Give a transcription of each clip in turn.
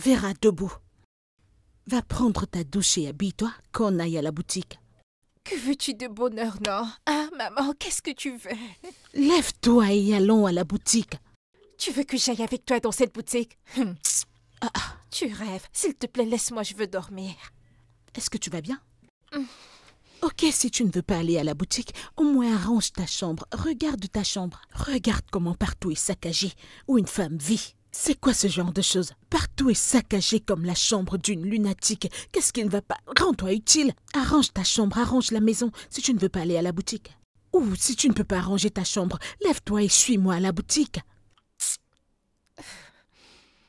Vera, debout. Va prendre ta douche et habille-toi qu'on aille à la boutique. Que veux-tu de bonheur, non? Ah, maman, qu'est-ce que tu veux? Lève-toi et allons à la boutique. Tu veux que j'aille avec toi dans cette boutique? Tu rêves. S'il te plaît, laisse-moi, je veux dormir. Est-ce que tu vas bien? Ok, si tu ne veux pas aller à la boutique, au moins arrange ta chambre. Regarde ta chambre. Regarde comment partout est saccagé, où une femme vit. C'est quoi ce genre de choses? Partout est saccagé comme la chambre d'une lunatique. Qu'est-ce qui ne va pas? Rends-toi utile. Arrange ta chambre, arrange la maison, si tu ne veux pas aller à la boutique. Ou si tu ne peux pas arranger ta chambre, lève-toi et suis-moi à la boutique.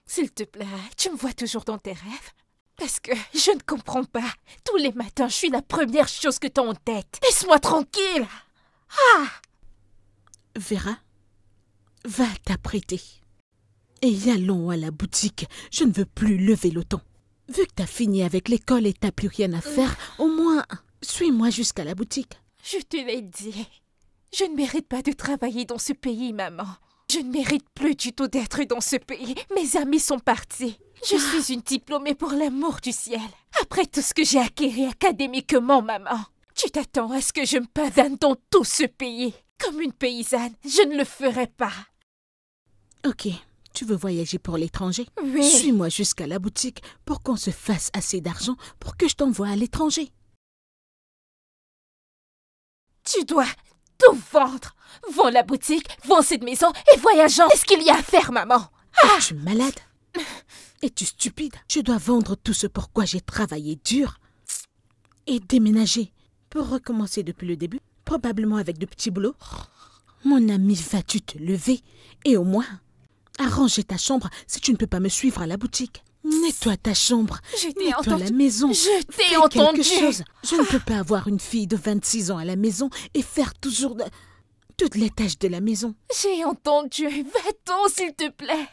S'il te plaît, tu me vois toujours dans tes rêves? Parce que je ne comprends pas. Tous les matins, je suis la première chose que t'as en tête. Laisse-moi tranquille. Ah! Vera, va t'apprêter. Et allons à la boutique. Je ne veux plus lever le ton. Vu que t'as fini avec l'école et t'as plus rien à faire, au moins, suis-moi jusqu'à la boutique. Je te l'ai dit. Je ne mérite pas de travailler dans ce pays, maman. Je ne mérite plus du tout d'être dans ce pays. Mes amis sont partis. Je suis une diplômée pour l'amour du ciel. Après tout ce que j'ai acquis académiquement, maman, tu t'attends à ce que je me pavane dans tout ce pays. Comme une paysanne, je ne le ferai pas. Ok, tu veux voyager pour l'étranger? Oui. Suis-moi jusqu'à la boutique pour qu'on se fasse assez d'argent pour que je t'envoie à l'étranger. Tu dois tout vendre. Vends la boutique, vends cette maison et voyageons. Qu'est-ce qu'il y a à faire, maman? Es-tu malade? Es-tu stupide? Je dois vendre tout ce pour quoi j'ai travaillé dur et déménager pour recommencer depuis le début, probablement avec de petits boulots. Mon ami, vas-tu te lever et au moins arranger ta chambre si tu ne peux pas me suivre à la boutique. Nettoie ta chambre, Je t'ai nettoie entendu. la maison. Je t'ai Fais entendu. quelque chose. Je ne peux pas avoir une fille de 26 ans à la maison et faire toujours toutes les tâches de la maison. J'ai entendu. Va-t'en, s'il te plaît.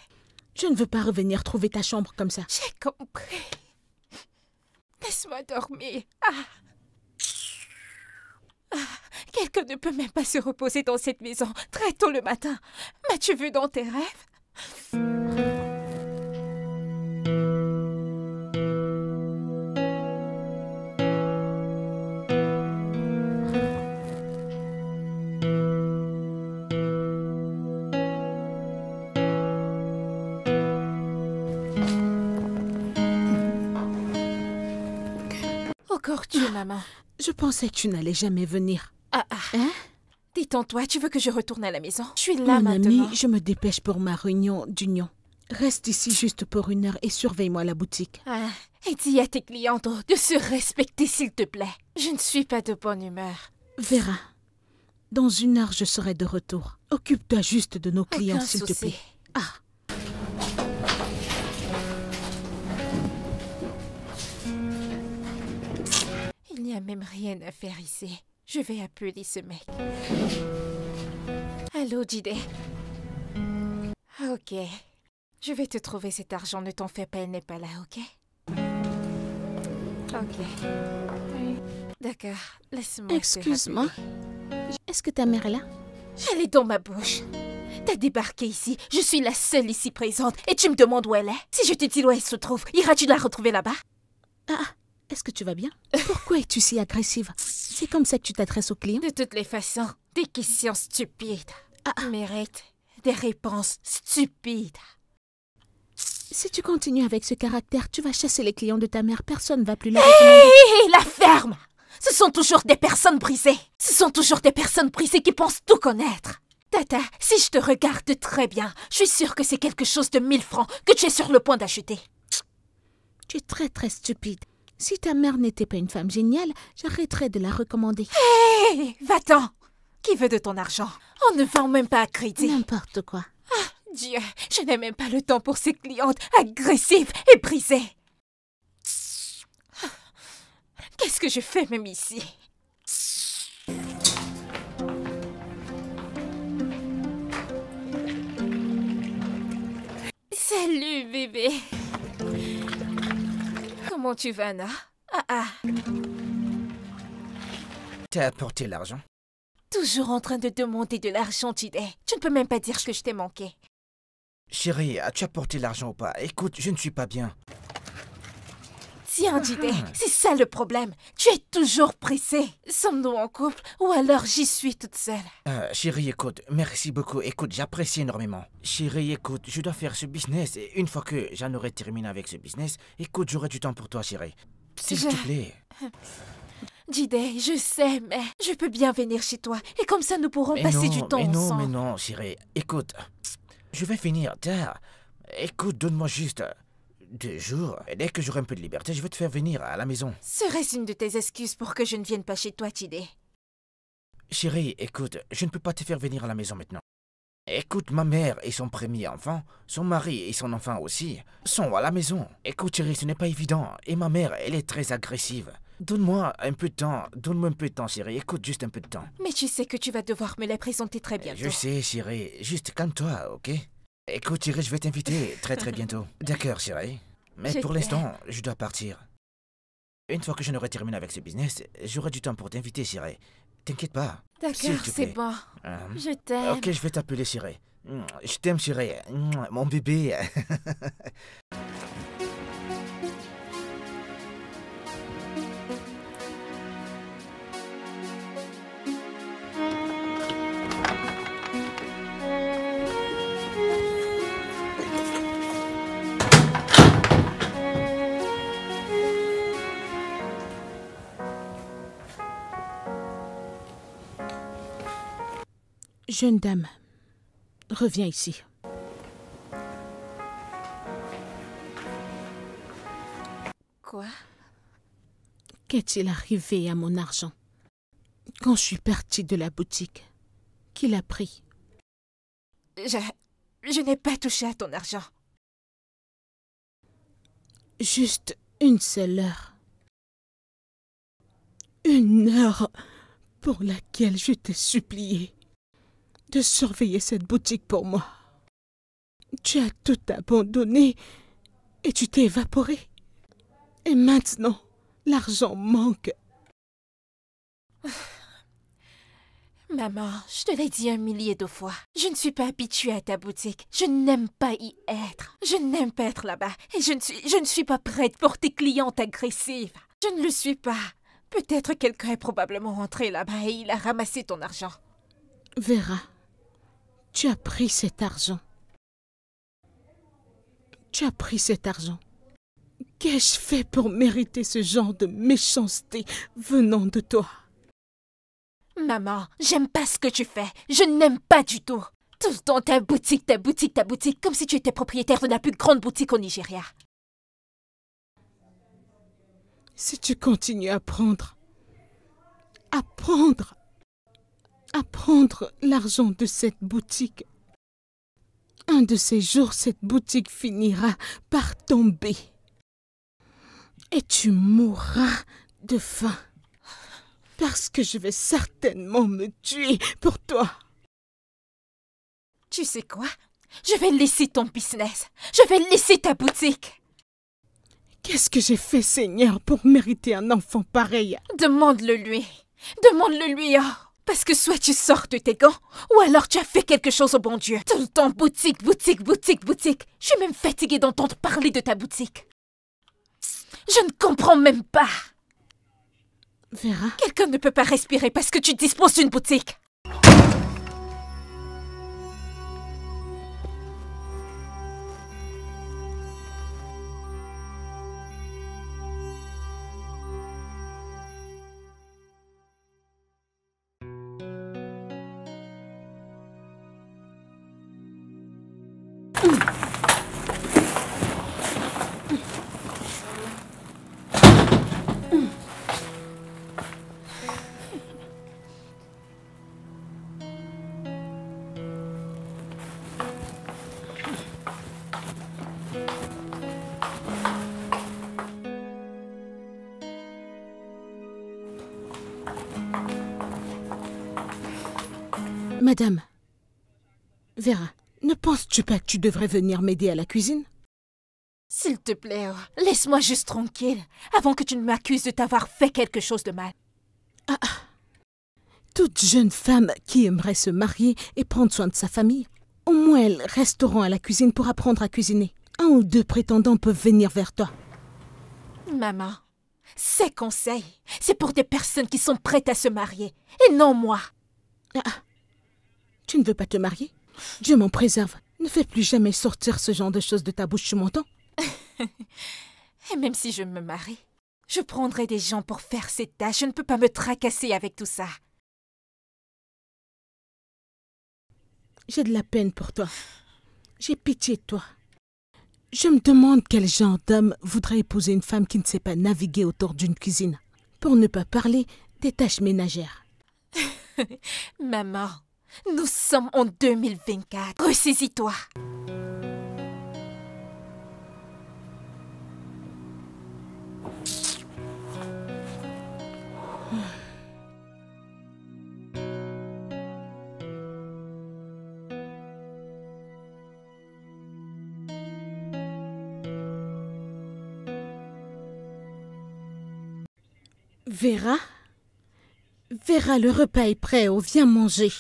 Je ne veux pas revenir trouver ta chambre comme ça. J'ai compris. Laisse-moi dormir. Quelqu'un ne peut même pas se reposer dans cette maison très tôt le matin. M'as-tu vu dans tes rêves? Encore Dieu, maman. Je pensais que tu n'allais jamais venir. Hein? Détends-toi, tu veux que je retourne à la maison? Je suis là Mon maintenant. ami, je me dépêche pour ma réunion d'union. Reste ici juste pour 1 heure et surveille-moi à la boutique. Et dis à tes clientes de se respecter, s'il te plaît. Je ne suis pas de bonne humeur. Vera, dans 1 heure, je serai de retour. Occupe-toi juste de nos clients, Aucun s'il te souci. plaît. Il n'y a même rien à faire ici. Je vais appeler ce mec. Allô, Jide. Ok. Je vais te trouver cet argent, ne t'en fais pas, elle n'est pas là, ok? Ok. D'accord, laisse-moi. Excuse-moi. Est-ce que ta mère est là? Elle est dans ma bouche. T'as débarqué ici, je suis la seule ici présente, et tu me demandes où elle est? Si je te dis où elle se trouve, iras-tu la retrouver là-bas? Est-ce que tu vas bien? Pourquoi es-tu si agressive? C'est comme ça que tu t'adresses aux clients? De toutes les façons, des questions stupides méritent des réponses stupides. Si tu continues avec ce caractère, tu vas chasser les clients de ta mère. Personne ne va plus la recommander. Hé, la ferme! Ce sont toujours des personnes brisées. Ce sont toujours des personnes brisées qui pensent tout connaître. Tata, si je te regarde très bien, je suis sûre que c'est quelque chose de 1000 francs que tu es sur le point d'acheter. Tu es très très stupide. Si ta mère n'était pas une femme géniale, j'arrêterais de la recommander. Hé, va-t'en! Qui veut de ton argent? On ne vend même pas à crédit. N'importe quoi. Dieu, je n'ai même pas le temps pour ces clientes agressives et brisées. Qu'est-ce que je fais même ici? Salut, bébé. Comment tu vas, Anna? T'as apporté l'argent? Toujours en train de demander de l'argent, Jide. Tu ne peux même pas dire que je t'ai manqué. Chérie, as-tu apporté l'argent ou pas? Écoute, je ne suis pas bien. Tiens, Jide, c'est ça le problème. Tu es toujours pressé. Sommes-nous en couple ou alors j'y suis toute seule? Chérie, écoute, merci beaucoup. Écoute, j'apprécie énormément. Chérie, écoute, je dois faire ce business. Et une fois que j'en aurai terminé avec ce business, écoute, j'aurai du temps pour toi, chérie. S'il te plaît. Jide, je sais, mais je peux bien venir chez toi. Et comme ça, nous pourrons passer du temps ensemble. Mais non, chérie. Écoute, je vais finir tard. Écoute, donne-moi juste 2 jours. Et dès que j'aurai un peu de liberté, je vais te faire venir à la maison. Serait-ce une de tes excuses pour que je ne vienne pas chez toi, Jide? Chérie, écoute, je ne peux pas te faire venir à la maison maintenant. Écoute, ma mère et son premier enfant, son mari et son enfant aussi, sont à la maison. Écoute, chérie, ce n'est pas évident. Et ma mère, elle est très agressive. Donne-moi un peu de temps. Donne-moi un peu de temps, chérie. Écoute, juste un peu de temps. Mais tu sais que tu vas devoir me les présenter très bientôt. Je sais, chérie. Juste calme-toi, ok? Écoute, chérie, je vais t'inviter très bientôt. D'accord, chérie. Mais pour l'instant, je dois partir. Une fois que je n'aurai terminé avec ce business, j'aurai du temps pour t'inviter, chérie. T'inquiète pas. D'accord, c'est bon. Je t'aime. Ok, je vais t'appeler, chérie. Je t'aime, chérie. Mon bébé. Jeune dame, reviens ici. Quoi? Qu'est-il arrivé à mon argent? Quand je suis partie de la boutique, qui l'a pris? Je n'ai pas touché à ton argent. Juste une seule heure. Une heure pour laquelle je t'ai supplié de surveiller cette boutique pour moi. Tu as tout abandonné et tu t'es évaporé. Et maintenant, l'argent manque. Maman, je te l'ai dit 1 millier de fois. Je ne suis pas habituée à ta boutique. Je n'aime pas y être. Je n'aime pas être là-bas. Et je ne suis pas prête pour tes clientes agressives. Je ne le suis pas. Peut-être quelqu'un est probablement rentré là-bas et il a ramassé ton argent. Vera, tu as pris cet argent. Tu as pris cet argent. Qu'ai-je fait pour mériter ce genre de méchanceté venant de toi? Maman, j'aime pas ce que tu fais. Je n'aime pas du tout. Tout le temps ta boutique, ta boutique, ta boutique, comme si tu étais propriétaire de la plus grande boutique au Nigeria. Si tu continues à prendre l'argent de cette boutique, un de ces jours, cette boutique finira par tomber. Et tu mourras de faim. Parce que je vais certainement me tuer pour toi. Tu sais quoi? Je vais laisser ton business. Je vais laisser ta boutique. Qu'est-ce que j'ai fait, Seigneur, pour mériter un enfant pareil? Demande-le lui. Demande-le lui, oh. Parce que soit tu sors de tes gants, ou alors tu as fait quelque chose au bon Dieu. Tout le temps boutique, boutique, boutique, boutique. Je suis même fatiguée d'entendre parler de ta boutique. Je ne comprends même pas. Vera? Quelqu'un ne peut pas respirer parce que tu disposes d'une boutique. Madame, Vera, ne penses-tu pas que tu devrais venir m'aider à la cuisine? S'il te plaît, oh, laisse-moi juste tranquille, avant que tu ne m'accuses de t'avoir fait quelque chose de mal. Toute jeune femme qui aimerait se marier et prendre soin de sa famille, au Au moins, elles resteront à la cuisine pour apprendre à cuisiner. 1 ou 2 prétendants peuvent venir vers toi. Maman, ces conseils, c'est pour des personnes qui sont prêtes à se marier, et non moi. Ah, tu ne veux pas te marier? Dieu m'en préserve. Ne fais plus jamais sortir ce genre de choses de ta bouche, tu m'entends? Et même si je me marie, je prendrai des gens pour faire ces tâches. Je ne peux pas me tracasser avec tout ça. J'ai de la peine pour toi. J'ai pitié de toi. Je me demande quel genre d'homme voudrait épouser une femme qui ne sait pas naviguer autour d'une cuisine, pour ne pas parler des tâches ménagères. Maman, nous sommes en 2024. Ressaisis-toi. Vera? Vera, le repas est prêt, oh, viens manger.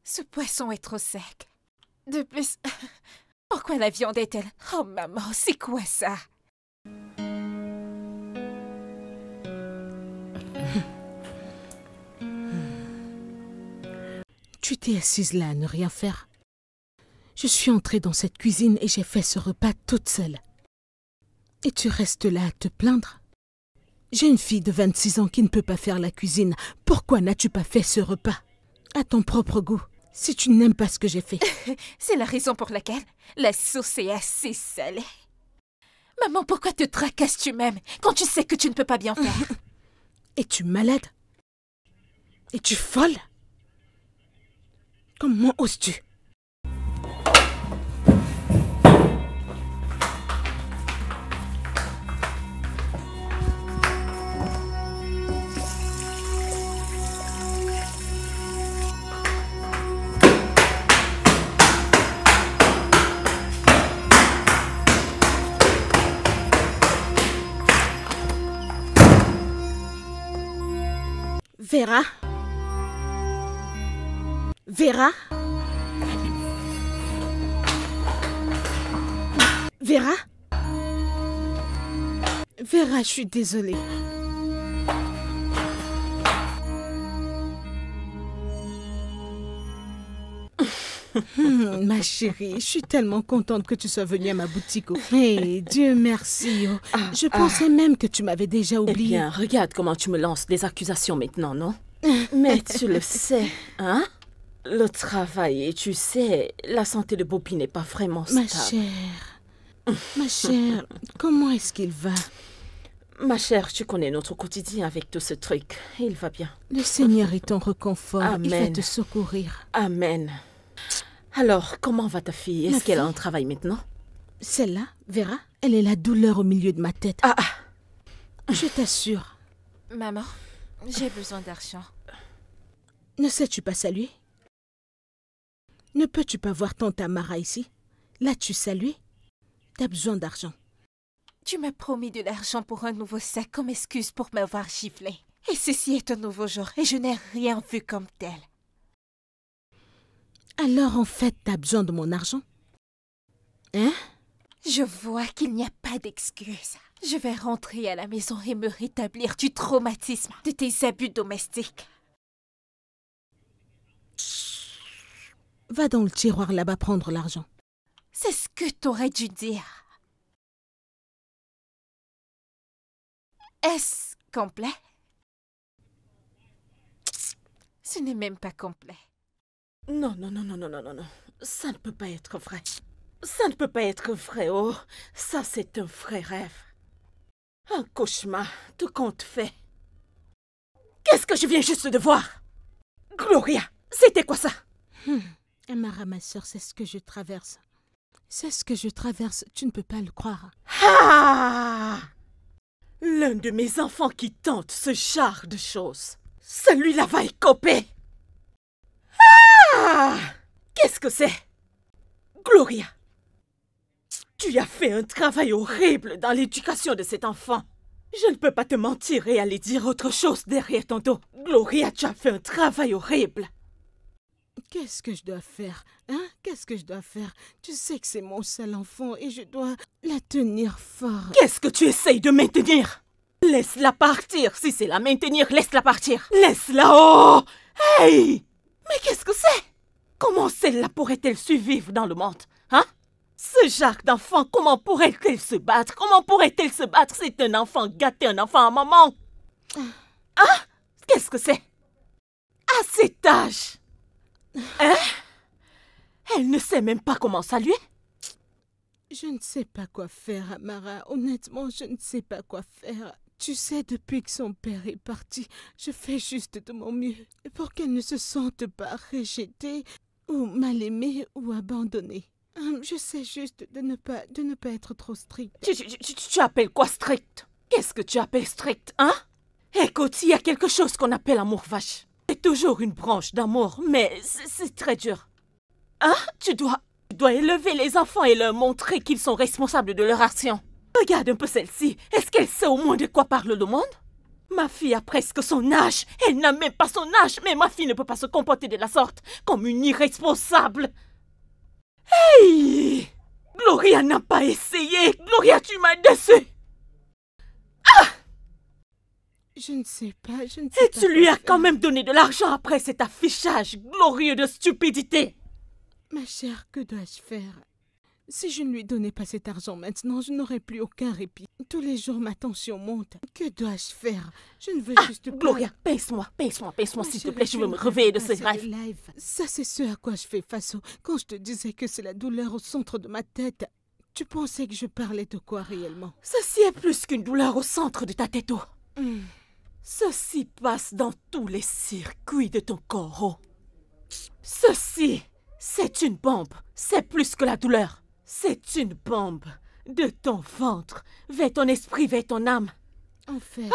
Ce poisson est trop sec. De plus, pourquoi la viande est-elle... Oh maman, c'est quoi ça? Tu t'es assise là à ne rien faire. Je suis entrée dans cette cuisine et j'ai fait ce repas toute seule. Et tu restes là à te plaindre? J'ai une fille de 26 ans qui ne peut pas faire la cuisine. Pourquoi n'as-tu pas fait ce repas? À ton propre goût, si tu n'aimes pas ce que j'ai fait. C'est la raison pour laquelle la sauce est assez salée. Maman, pourquoi te tracasses-tu même quand tu sais que tu ne peux pas bien faire? Es-tu malade? Es-tu folle? Comment oses-tu? Vera? Vera? Vera? Vera, je suis désolée. Ma chérie, je suis tellement contente que tu sois venue à ma boutique. Hey, Dieu merci. Je pensais même que tu m'avais déjà oublié. Eh bien, regarde comment tu me lances des accusations maintenant, non? Mais tu le sais, hein? Le travail, et tu sais, la santé de Bobby n'est pas vraiment stable. Ma chère, comment est-ce qu'il va? Ma chère, tu connais notre quotidien avec tout ce truc. Il va bien. Le Seigneur est ton réconfort. Amen. Il va te secourir. Amen. Alors, comment va ta fille? Est-ce qu'elle a un travail maintenant? Celle-là, Vera, elle est la douleur au milieu de ma tête. Ah. Je t'assure. Maman, j'ai besoin d'argent. Ne sais-tu pas saluer? Ne peux-tu pas voir tante Amara ici? L'as-tu salué? T'as besoin d'argent. Tu m'as promis de l'argent pour un nouveau sac comme excuse pour m'avoir giflé. Et ceci est un nouveau jour et je n'ai rien vu comme tel. Alors en fait, t'as besoin de mon argent? Hein? Je vois qu'il n'y a pas d'excuse. Je vais rentrer à la maison et me rétablir du traumatisme de tes abus domestiques. Va dans le tiroir là-bas prendre l'argent. C'est ce que t'aurais dû dire. Est-ce complet? Ce n'est même pas complet. Non. Ça ne peut pas être vrai. Ça ne peut pas être vrai, oh. Ça, c'est un vrai rêve. Un cauchemar, tout compte fait. Qu'est-ce que je viens juste de voir? Gloria, c'était quoi ça? Amara, ma sœur, c'est ce que je traverse. C'est ce que je traverse, tu ne peux pas le croire. Ah! L'un de mes enfants qui tente ce genre de choses. Celui-là va écoper. Ah! Qu'est-ce que c'est? Gloria, tu as fait un travail horrible dans l'éducation de cet enfant. Je ne peux pas te mentir et aller dire autre chose derrière ton dos. Gloria, tu as fait un travail horrible. Qu'est-ce que je dois faire? Qu'est-ce que je dois faire? Tu sais que c'est mon seul enfant et je dois la tenir fort. Qu'est-ce que tu essayes de maintenir? Laisse-la partir. Si c'est la maintenir, laisse-la partir. Laisse-la. Oh! Hey! Mais qu'est-ce que c'est? Comment celle-là pourrait-elle survivre dans le monde? Ce genre d'enfant, comment pourrait-elle se battre? Comment pourrait-elle se battre? C'est un enfant gâté, un enfant à maman. Qu'est-ce que c'est? À cet âge? Elle ne sait même pas comment saluer? Je ne sais pas quoi faire, Amara. Honnêtement, je ne sais pas quoi faire. Tu sais, depuis que son père est parti, je fais juste de mon mieux pour qu'elle ne se sente pas rejetée ou mal aimée ou abandonnée. Je sais juste de ne pas être trop stricte. Tu appelles quoi strict? Qu'est-ce que tu appelles strict, Écoute, il y a quelque chose qu'on appelle amour vache. C'est toujours une branche d'amour, mais c'est très dur. Tu dois élever les enfants et leur montrer qu'ils sont responsables de leur action. Regarde un peu celle-ci. Est-ce qu'elle sait au moins de quoi parle le monde? Ma fille a presque son âge. Elle n'a même pas son âge, mais ma fille ne peut pas se comporter de la sorte, comme une irresponsable. Hey! Gloria n'a pas essayé. Gloria, tu m'as déçue. Je ne sais pas, Et tu lui as quand même donné de l'argent après cet affichage glorieux de stupidité. Ma chère, que dois-je faire? Si je ne lui donnais pas cet argent maintenant, je n'aurais plus aucun répit. Tous les jours, ma tension monte. Que dois-je faire? Je ne veux juste pas... Gloria, paye-moi, s'il te plaît, je veux me réveiller de ce rêve. Ça, c'est ce à quoi je fais face. Quand je te disais que c'est la douleur au centre de ma tête, tu pensais que je parlais de quoi réellement? Ceci est plus qu'une douleur au centre de ta tête. Ceci passe dans tous les circuits de ton corps. Ceci, c'est une bombe. C'est plus que la douleur. C'est une bombe de ton ventre vers ton esprit, vers ton âme. En fait...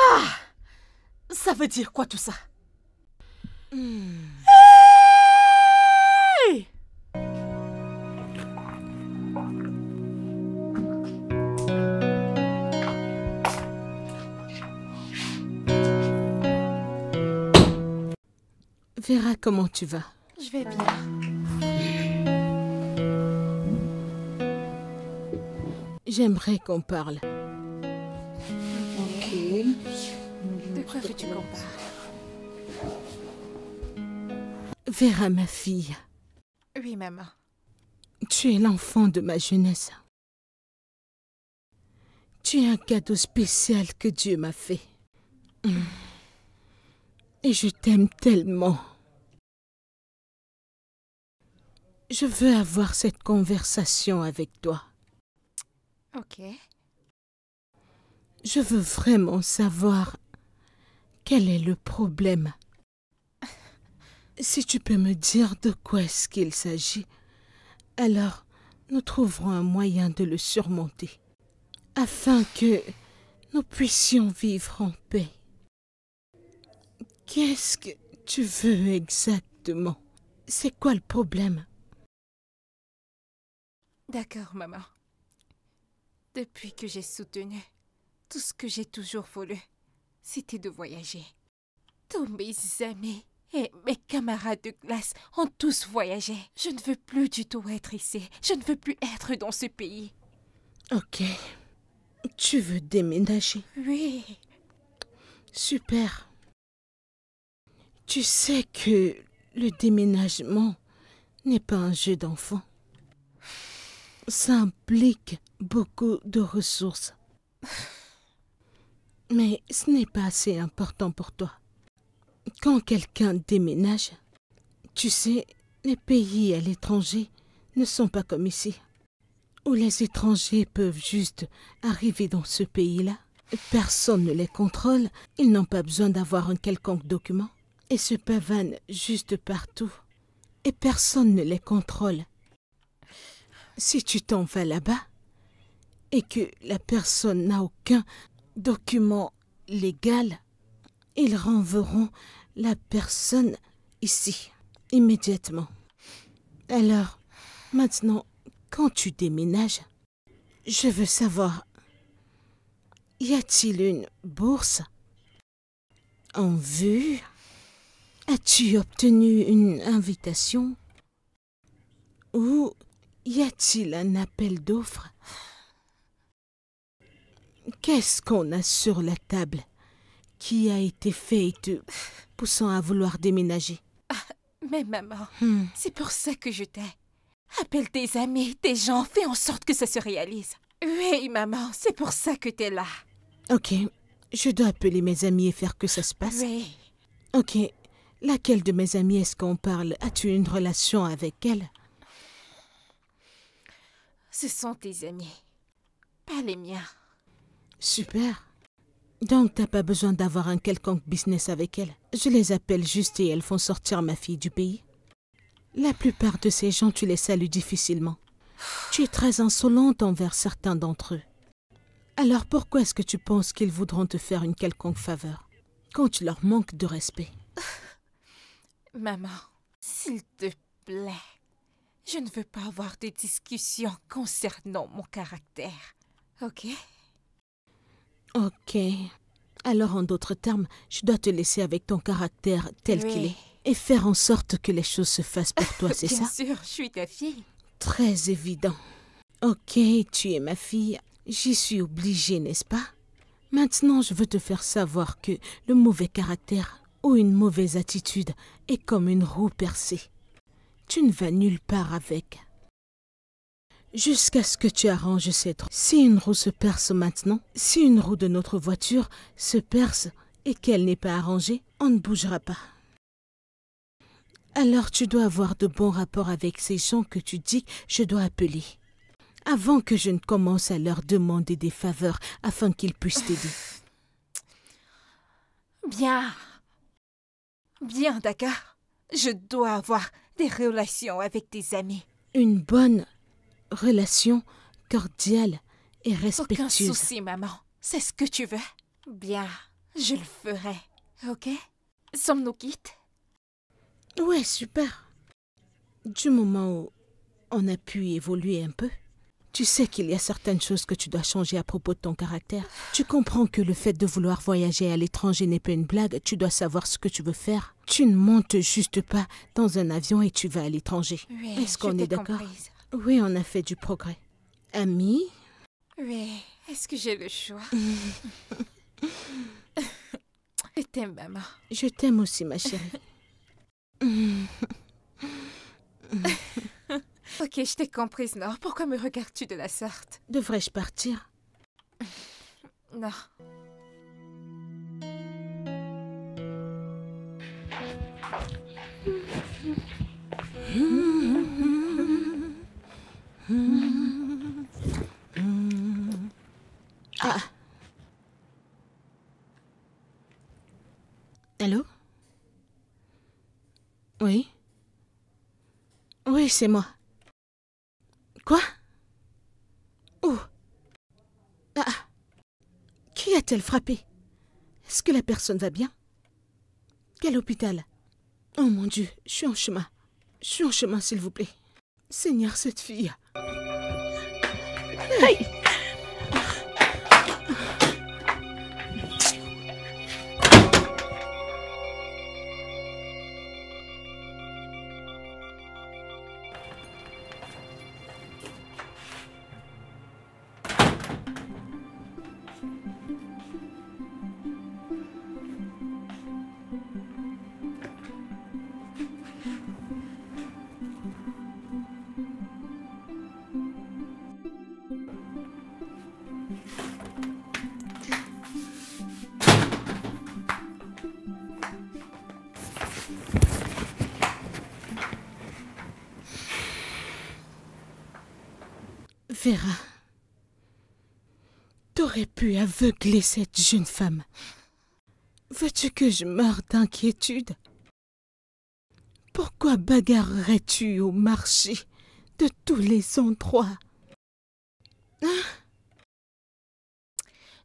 Ça veut dire quoi tout ça? Hey! Vera, comment tu vas? Je vais bien. J'aimerais qu'on parle. Ok. De quoi veux-tu qu'on parle? Vera, ma fille. Oui, maman. Tu es l'enfant de ma jeunesse. Tu es un cadeau spécial que Dieu m'a fait. Et je t'aime tellement. Je veux avoir cette conversation avec toi. Ok. Je veux vraiment savoir quel est le problème. Si tu peux me dire de quoi est-ce qu'il s'agit, alors nous trouverons un moyen de le surmonter, afin que nous puissions vivre en paix. Qu'est-ce que tu veux exactement? C'est quoi le problème? D'accord, maman. Depuis que j'ai soutenu, tout ce que j'ai toujours voulu, c'était de voyager. Tous mes amis et mes camarades de classe ont tous voyagé. Je ne veux plus du tout être ici. Je ne veux plus être dans ce pays. Ok. Tu veux déménager? Oui. Super. Tu sais que le déménagement, n'est pas un jeu d'enfant. Ça implique beaucoup de ressources. Mais ce n'est pas assez important pour toi. Quand quelqu'un déménage, tu sais, les pays à l'étranger ne sont pas comme ici, où les étrangers peuvent juste arriver dans ce pays-là. Personne ne les contrôle, ils n'ont pas besoin d'avoir un quelconque document et se pavanent juste partout. Et personne ne les contrôle. Si tu t'en vas là-bas et que la personne n'a aucun document légal, ils renverront la personne ici, immédiatement. Alors, maintenant, quand tu déménages, je veux savoir, y a-t-il une bourse en vue? As-tu obtenu une invitation? Ou y a-t-il un appel d'offres? Qu'est-ce qu'on a sur la table qui a été fait te poussant à vouloir déménager? Mais maman, c'est pour ça que je t'ai. Appelle tes amis, tes gens, fais en sorte que ça se réalise. Oui, maman, c'est pour ça que t'es là. Ok, je dois appeler mes amis et faire que ça se passe. Oui. Ok, laquelle de mes amies est-ce qu'on parle? As-tu une relation avec elle? Ce sont tes amis, pas les miens. Super. Donc t'as pas besoin d'avoir un quelconque business avec elle. Je les appelle juste et elles font sortir ma fille du pays. La plupart de ces gens, tu les salues difficilement. Tu es très insolente envers certains d'entre eux. Alors pourquoi est-ce que tu penses qu'ils voudront te faire une quelconque faveur quand tu leur manques de respect? Maman, s'il te plaît, je ne veux pas avoir de discussions concernant mon caractère, ok? Ok. Alors en d'autres termes, je dois te laisser avec ton caractère tel qu'il est et faire en sorte que les choses se fassent pour toi, c'est ça? Bien sûr, je suis ta fille. Très évident. Ok, tu es ma fille. J'y suis obligée, n'est-ce pas? Maintenant, je veux te faire savoir que le mauvais caractère ou une mauvaise attitude est comme une roue percée. Tu ne vas nulle part avec. Jusqu'à ce que tu arranges cette roue. Si une roue se perce maintenant, si une roue de notre voiture se perce et qu'elle n'est pas arrangée, on ne bougera pas. Alors tu dois avoir de bons rapports avec ces gens que tu dis que je dois appeler. Avant que je ne commence à leur demander des faveurs afin qu'ils puissent t'aider. Bien. Bien, d'accord. Je dois avoir des relations avec tes amis. Une bonne relation cordiale et respectueuse. Aucun souci, maman. C'est ce que tu veux. Bien, je le ferai. Ok? Sommes-nous quittes? Ouais, super. Du moment où on a pu évoluer un peu, tu sais qu'il y a certaines choses que tu dois changer à propos de ton caractère. Tu comprends que le fait de vouloir voyager à l'étranger n'est pas une blague. Tu dois savoir ce que tu veux faire. Tu ne montes juste pas dans un avion et tu vas à l'étranger. Oui, est-ce qu'on est d'accord? comprise. Oui, on a fait du progrès. Ami? Oui, est-ce que j'ai le choix? Je t'aime, maman. Je t'aime aussi, ma chérie. Ok, je t'ai comprise, Nord. Pourquoi me regardes-tu de la sorte? Devrais-je partir? Non. Ah. Allô? Oui? Oui, c'est moi. Quoi? Où? Ah. Qui a-t-elle frappé? Est-ce que la personne va bien? Quel hôpital? Oh mon Dieu, je suis en chemin. Je suis en chemin, s'il vous plaît. Seigneur, cette fille. Hey! Vera, t'aurais pu aveugler cette jeune femme. Veux-tu que je meure d'inquiétude? Pourquoi bagarrerais-tu au marché de tous les endroits?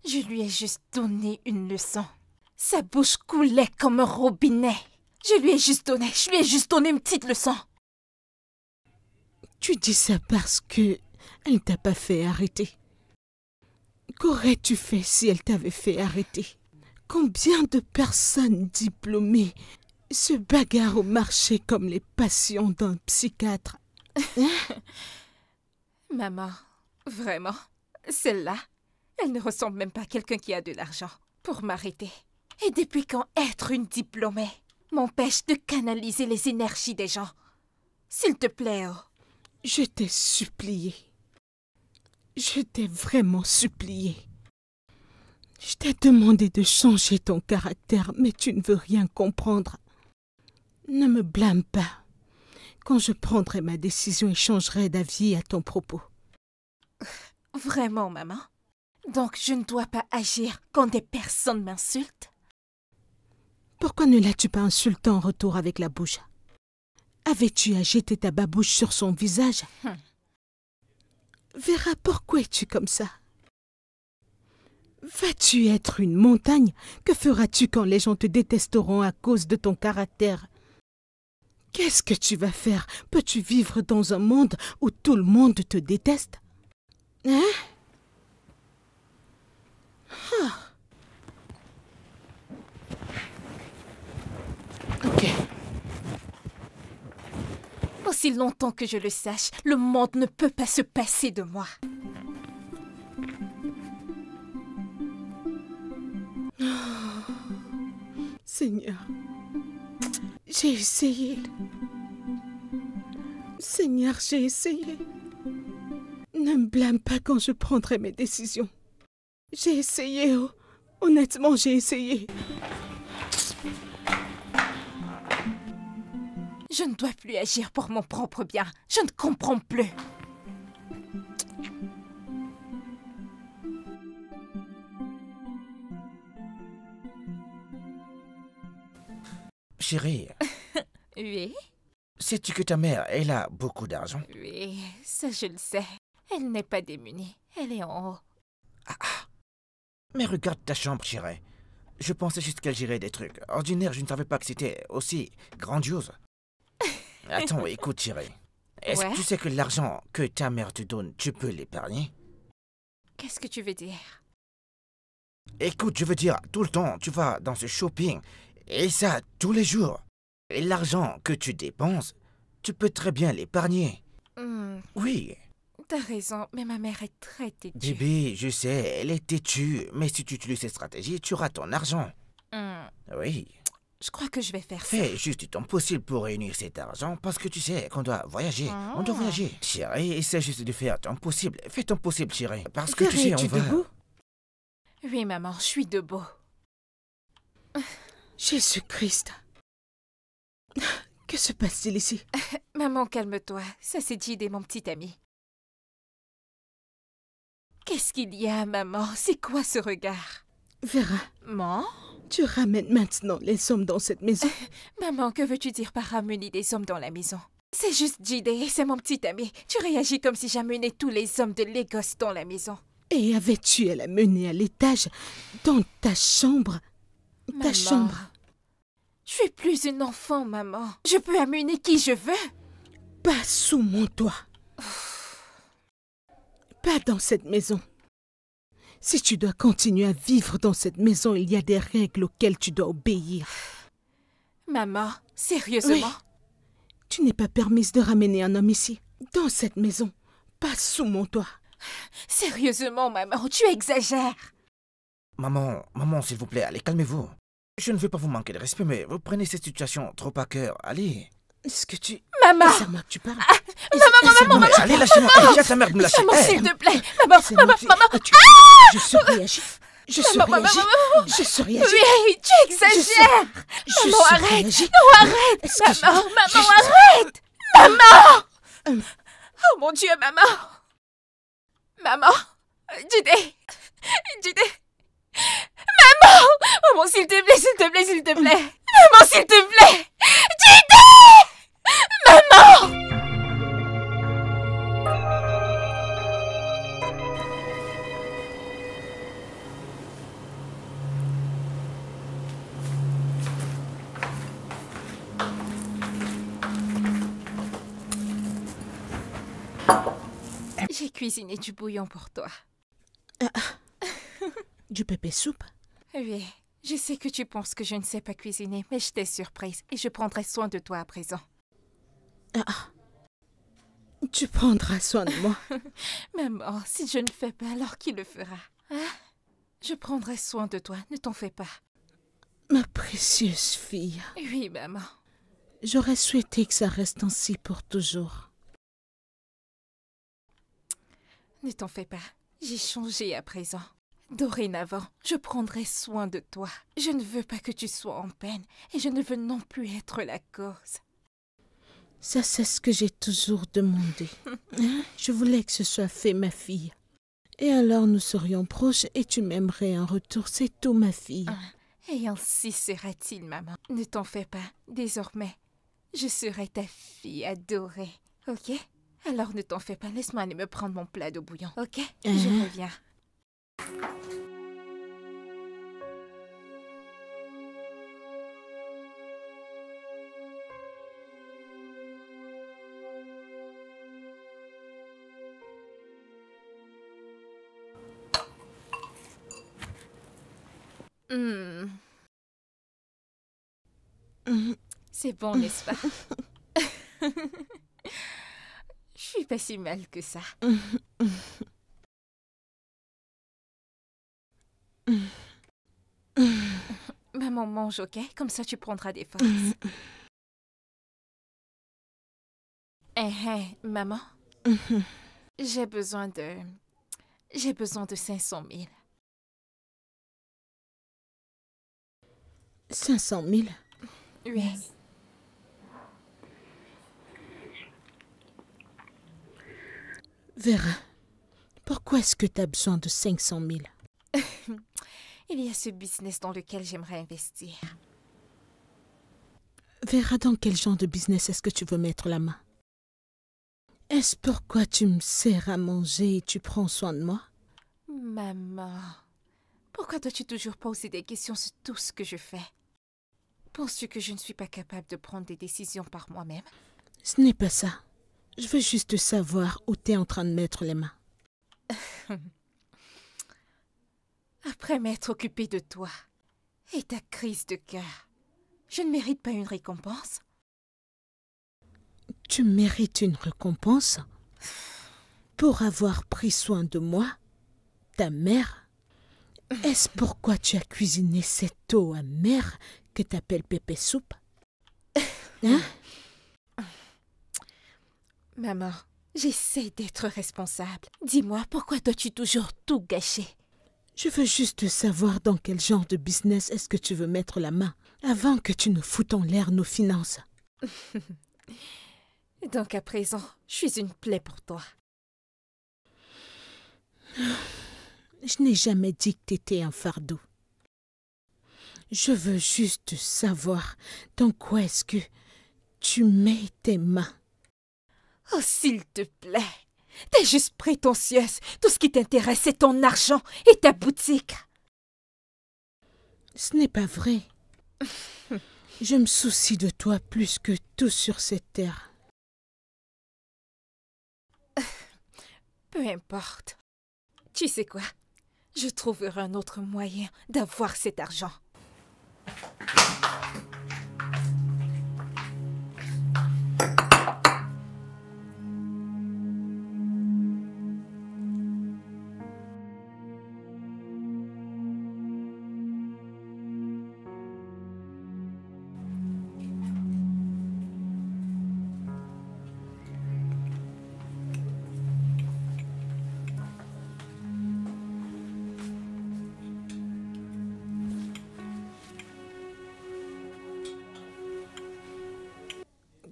Je lui ai juste donné une leçon. Sa bouche coulait comme un robinet. Je lui ai juste donné une petite leçon. Tu dis ça parce que elle t'a pas fait arrêter. Qu'aurais-tu fait si elle t'avait fait arrêter? Combien de personnes diplômées se bagarrent au marché comme les patients d'un psychiatre? Maman, vraiment, celle-là, elle ne ressemble même pas à quelqu'un qui a de l'argent pour m'arrêter. Et depuis quand être une diplômée m'empêche de canaliser les énergies des gens? S'il te plaît, oh. Je t'ai supplié. Je t'ai vraiment supplié. Je t'ai demandé de changer ton caractère, mais tu ne veux rien comprendre. Ne me blâme pas. Quand je prendrai ma décision et changerai d'avis à ton propos. Vraiment, maman? Donc je ne dois pas agir quand des personnes m'insultent? Pourquoi ne l'as-tu pas insulté en retour avec la bouche? Avais-tu à jeter ta babouche sur son visage? Vera, pourquoi es-tu comme ça? Vas-tu être une montagne? Que feras-tu quand les gens te détesteront à cause de ton caractère? Qu'est-ce que tu vas faire? Peux-tu vivre dans un monde où tout le monde te déteste? Hein? Ok. Aussi longtemps que je le sache, le monde ne peut pas se passer de moi. Seigneur, j'ai essayé. Seigneur, j'ai essayé. Ne me blâme pas quand je prendrai mes décisions. J'ai essayé, oh. Honnêtement, j'ai essayé. Je ne dois plus agir pour mon propre bien. Je ne comprends plus. Chérie, Oui, sais-tu que ta mère, elle a beaucoup d'argent? oui, ça je le sais. Elle n'est pas démunie. Elle est en haut. Mais regarde ta chambre, chérie. Je pensais juste qu'elle gérait des trucs. Ordinaire, je ne savais pas que c'était aussi grandiose. Attends, écoute, chérie. Est-ce Ouais? que tu sais que l'argent que ta mère te donne, tu peux l'épargner? Qu'est-ce que tu veux dire? Écoute, je veux dire, tout le temps, tu vas dans ce shopping, et ça, tous les jours. Et l'argent que tu dépenses, tu peux très bien l'épargner. Oui. T'as raison, mais ma mère est très têtue. Bébé, je sais, elle est têtue, mais si tu utilises cette stratégie, tu auras ton argent. Oui. Je crois que je vais faire ça. Fais juste ton possible pour réunir cet argent parce que tu sais qu'on doit voyager. On doit voyager. Chérie, essaie juste de faire ton possible. Fais ton possible, chérie. Parce que tu sais, on Es-tu va... debout? Oui, maman, je suis debout. Jésus-Christ. Que se passe-t-il ici? Maman, calme-toi. Ça, c'est Jide, mon petit ami. Qu'est-ce qu'il y a, maman? C'est quoi ce regard? Vera, Maman? tu ramènes maintenant les hommes dans cette maison. Maman, que veux-tu dire par ramener des hommes dans la maison? C'est juste Jide, c'est mon petit ami. Tu réagis comme si j'amenais tous les hommes de Lagos dans la maison. Et avais-tu à la mener à l'étage, dans ta chambre? Ta Maman, chambre. je suis plus une enfant, maman. Je peux amener qui je veux. Pas sous mon toit. Pas dans cette maison. Si tu dois continuer à vivre dans cette maison, il y a des règles auxquelles tu dois obéir. Maman, sérieusement? Oui. Tu n'es pas permise de ramener un homme ici, dans cette maison. Pas sous mon toit. Sérieusement, maman, tu exagères. Maman, s'il vous plaît, allez, calmez-vous. Je ne veux pas vous manquer de respect, mais vous prenez cette situation trop à cœur. Allez. Est-ce que tu... Maman! C'est à moi que tu parles. Maman, allez, lâchez-moi. Laisse ta mère de me lâcher. Maman, s'il te plaît. Maman, C'est moi maman, qui... maman. Je saurais agir. Je saurais agir. Je saurais agir. Oui, tu exagères. Je Maman, saurais arrête. agir. Non, arrête. Est-ce que Maman, je- maman, arrête. Maman. Oh mon Dieu, maman. Maman! Judy! Judy! Maman! Maman, s'il te plaît, s'il te plaît, s'il te plaît! Maman, s'il te plaît! Judy! Maman! J'ai cuisiné du bouillon pour toi. Du pépé soupe? Oui, je sais que tu penses que je ne sais pas cuisiner, mais je t'ai surprise et je prendrai soin de toi à présent. Tu prendras soin de moi. Maman, si je ne fais pas, alors qui le fera? Hein? Je prendrai soin de toi, ne t'en fais pas. Ma précieuse fille. Oui, maman. J'aurais souhaité que ça reste ainsi pour toujours. Ne t'en fais pas, j'ai changé à présent. Dorénavant, je prendrai soin de toi. Je ne veux pas que tu sois en peine et je ne veux non plus être la cause. Ça, c'est ce que j'ai toujours demandé. Je voulais que ce soit fait, ma fille. Et alors nous serions proches et tu m'aimerais en retour, c'est tout, ma fille. Et ainsi sera-t-il, maman. Ne t'en fais pas, désormais, je serai ta fille adorée, ok? Alors ne t'en fais pas, laisse-moi aller me prendre mon plat de bouillon, ok? Je reviens. C'est bon, n'est-ce pas? Je suis pas si mal que ça. Maman mange, ok? Comme ça, tu prendras des forces. Maman? J'ai besoin de 500 000. 500 000? Oui. Vera, pourquoi est-ce que tu as besoin de 500 000? Il y a ce business dans lequel j'aimerais investir. Vera, dans quel genre de business est-ce que tu veux mettre la main? Est-ce pourquoi tu me sers à manger et tu prends soin de moi? Maman, pourquoi dois-tu toujours poser des questions sur tout ce que je fais? Penses-tu que je ne suis pas capable de prendre des décisions par moi-même? Ce n'est pas ça. Je veux juste savoir où tu es en train de mettre les mains. Après m'être occupée de toi et ta crise de cœur, je ne mérite pas une récompense? Tu mérites une récompense pour avoir pris soin de moi, ta mère. Est-ce pourquoi tu as cuisiné cette eau amère que t'appelles pépé soupe? Hein? Maman, j'essaie d'être responsable. Dis-moi, pourquoi dois-tu toujours tout gâcher? Je veux juste savoir dans quel genre de business est-ce que tu veux mettre la main avant que tu nous foutes en l'air nos finances. Donc à présent, je suis une plaie pour toi. Je n'ai jamais dit que t'étais un fardeau. Je veux juste savoir dans quoi est-ce que tu mets tes mains. Oh, s'il te plaît, t'es juste prétentieuse. Tout ce qui t'intéresse, c'est ton argent et ta boutique. Ce n'est pas vrai. Je me soucie de toi plus que tout sur cette terre. Peu importe. Tu sais quoi? Je trouverai un autre moyen d'avoir cet argent.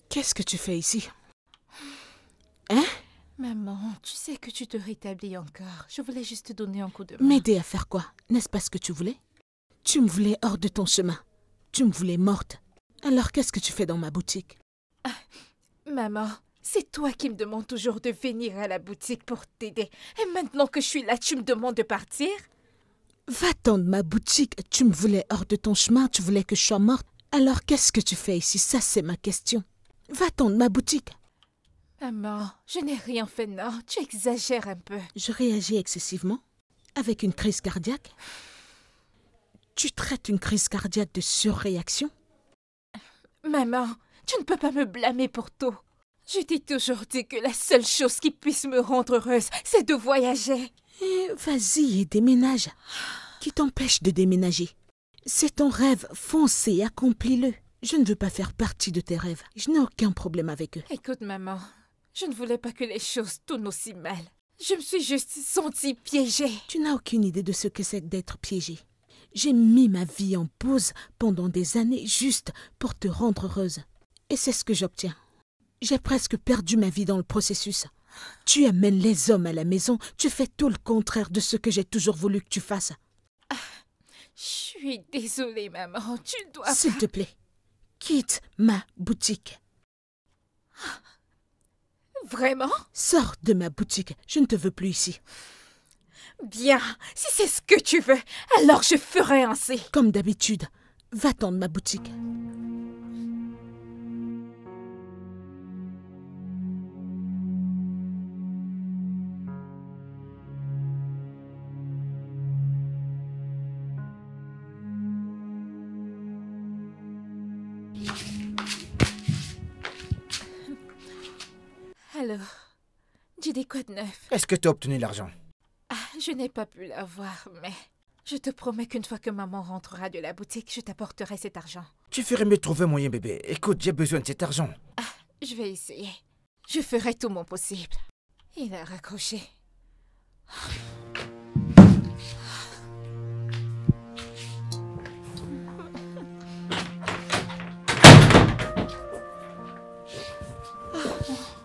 Qu'est-ce que tu fais ici? Hein? Maman, tu sais que tu te rétablis encore. Je voulais juste te donner un coup de main. M'aider à faire quoi? N'est-ce pas ce que tu voulais? Tu me voulais hors de ton chemin. Tu me voulais morte. Alors qu'est-ce que tu fais dans ma boutique? Maman, c'est toi qui me demandes toujours de venir à la boutique pour t'aider. Et maintenant que je suis là, tu me demandes de partir? Va-t'en de ma boutique. Tu me voulais hors de ton chemin. Tu voulais que je sois morte. Alors qu'est-ce que tu fais ici? Ça, c'est ma question. Va-t'en de ma boutique. Maman, je n'ai rien fait, non. Tu exagères un peu. Je réagis excessivement? Avec une crise cardiaque? Tu traites une crise cardiaque de surréaction? Maman, tu ne peux pas me blâmer pour tout. Je t'ai toujours dit que la seule chose qui puisse me rendre heureuse, c'est de voyager. Vas-y et déménage. Qui t'empêche de déménager? C'est ton rêve, fonce et accomplis-le. Je ne veux pas faire partie de tes rêves. Je n'ai aucun problème avec eux. Écoute, maman, je ne voulais pas que les choses tournent aussi mal. Je me suis juste sentie piégée. Tu n'as aucune idée de ce que c'est d'être piégée. J'ai mis ma vie en pause pendant des années juste pour te rendre heureuse. Et c'est ce que j'obtiens. J'ai presque perdu ma vie dans le processus. Tu amènes les hommes à la maison, tu fais tout le contraire de ce que j'ai toujours voulu que tu fasses. Je suis désolée, maman, tu dois... S'il te plaît, quitte ma boutique. Vraiment? Sors de ma boutique, je ne te veux plus ici. Bien, si c'est ce que tu veux, alors je ferai ainsi. Comme d'habitude, va-t'en de ma boutique. Alors, dis quoi de neuf? Est-ce que tu as obtenu l'argent? Je n'ai pas pu l'avoir, mais je te promets qu'une fois que maman rentrera de la boutique, je t'apporterai cet argent. Tu ferais mieux de trouver moyen, bébé. Écoute, j'ai besoin de cet argent. Je vais essayer. Je ferai tout mon possible. Il a raccroché.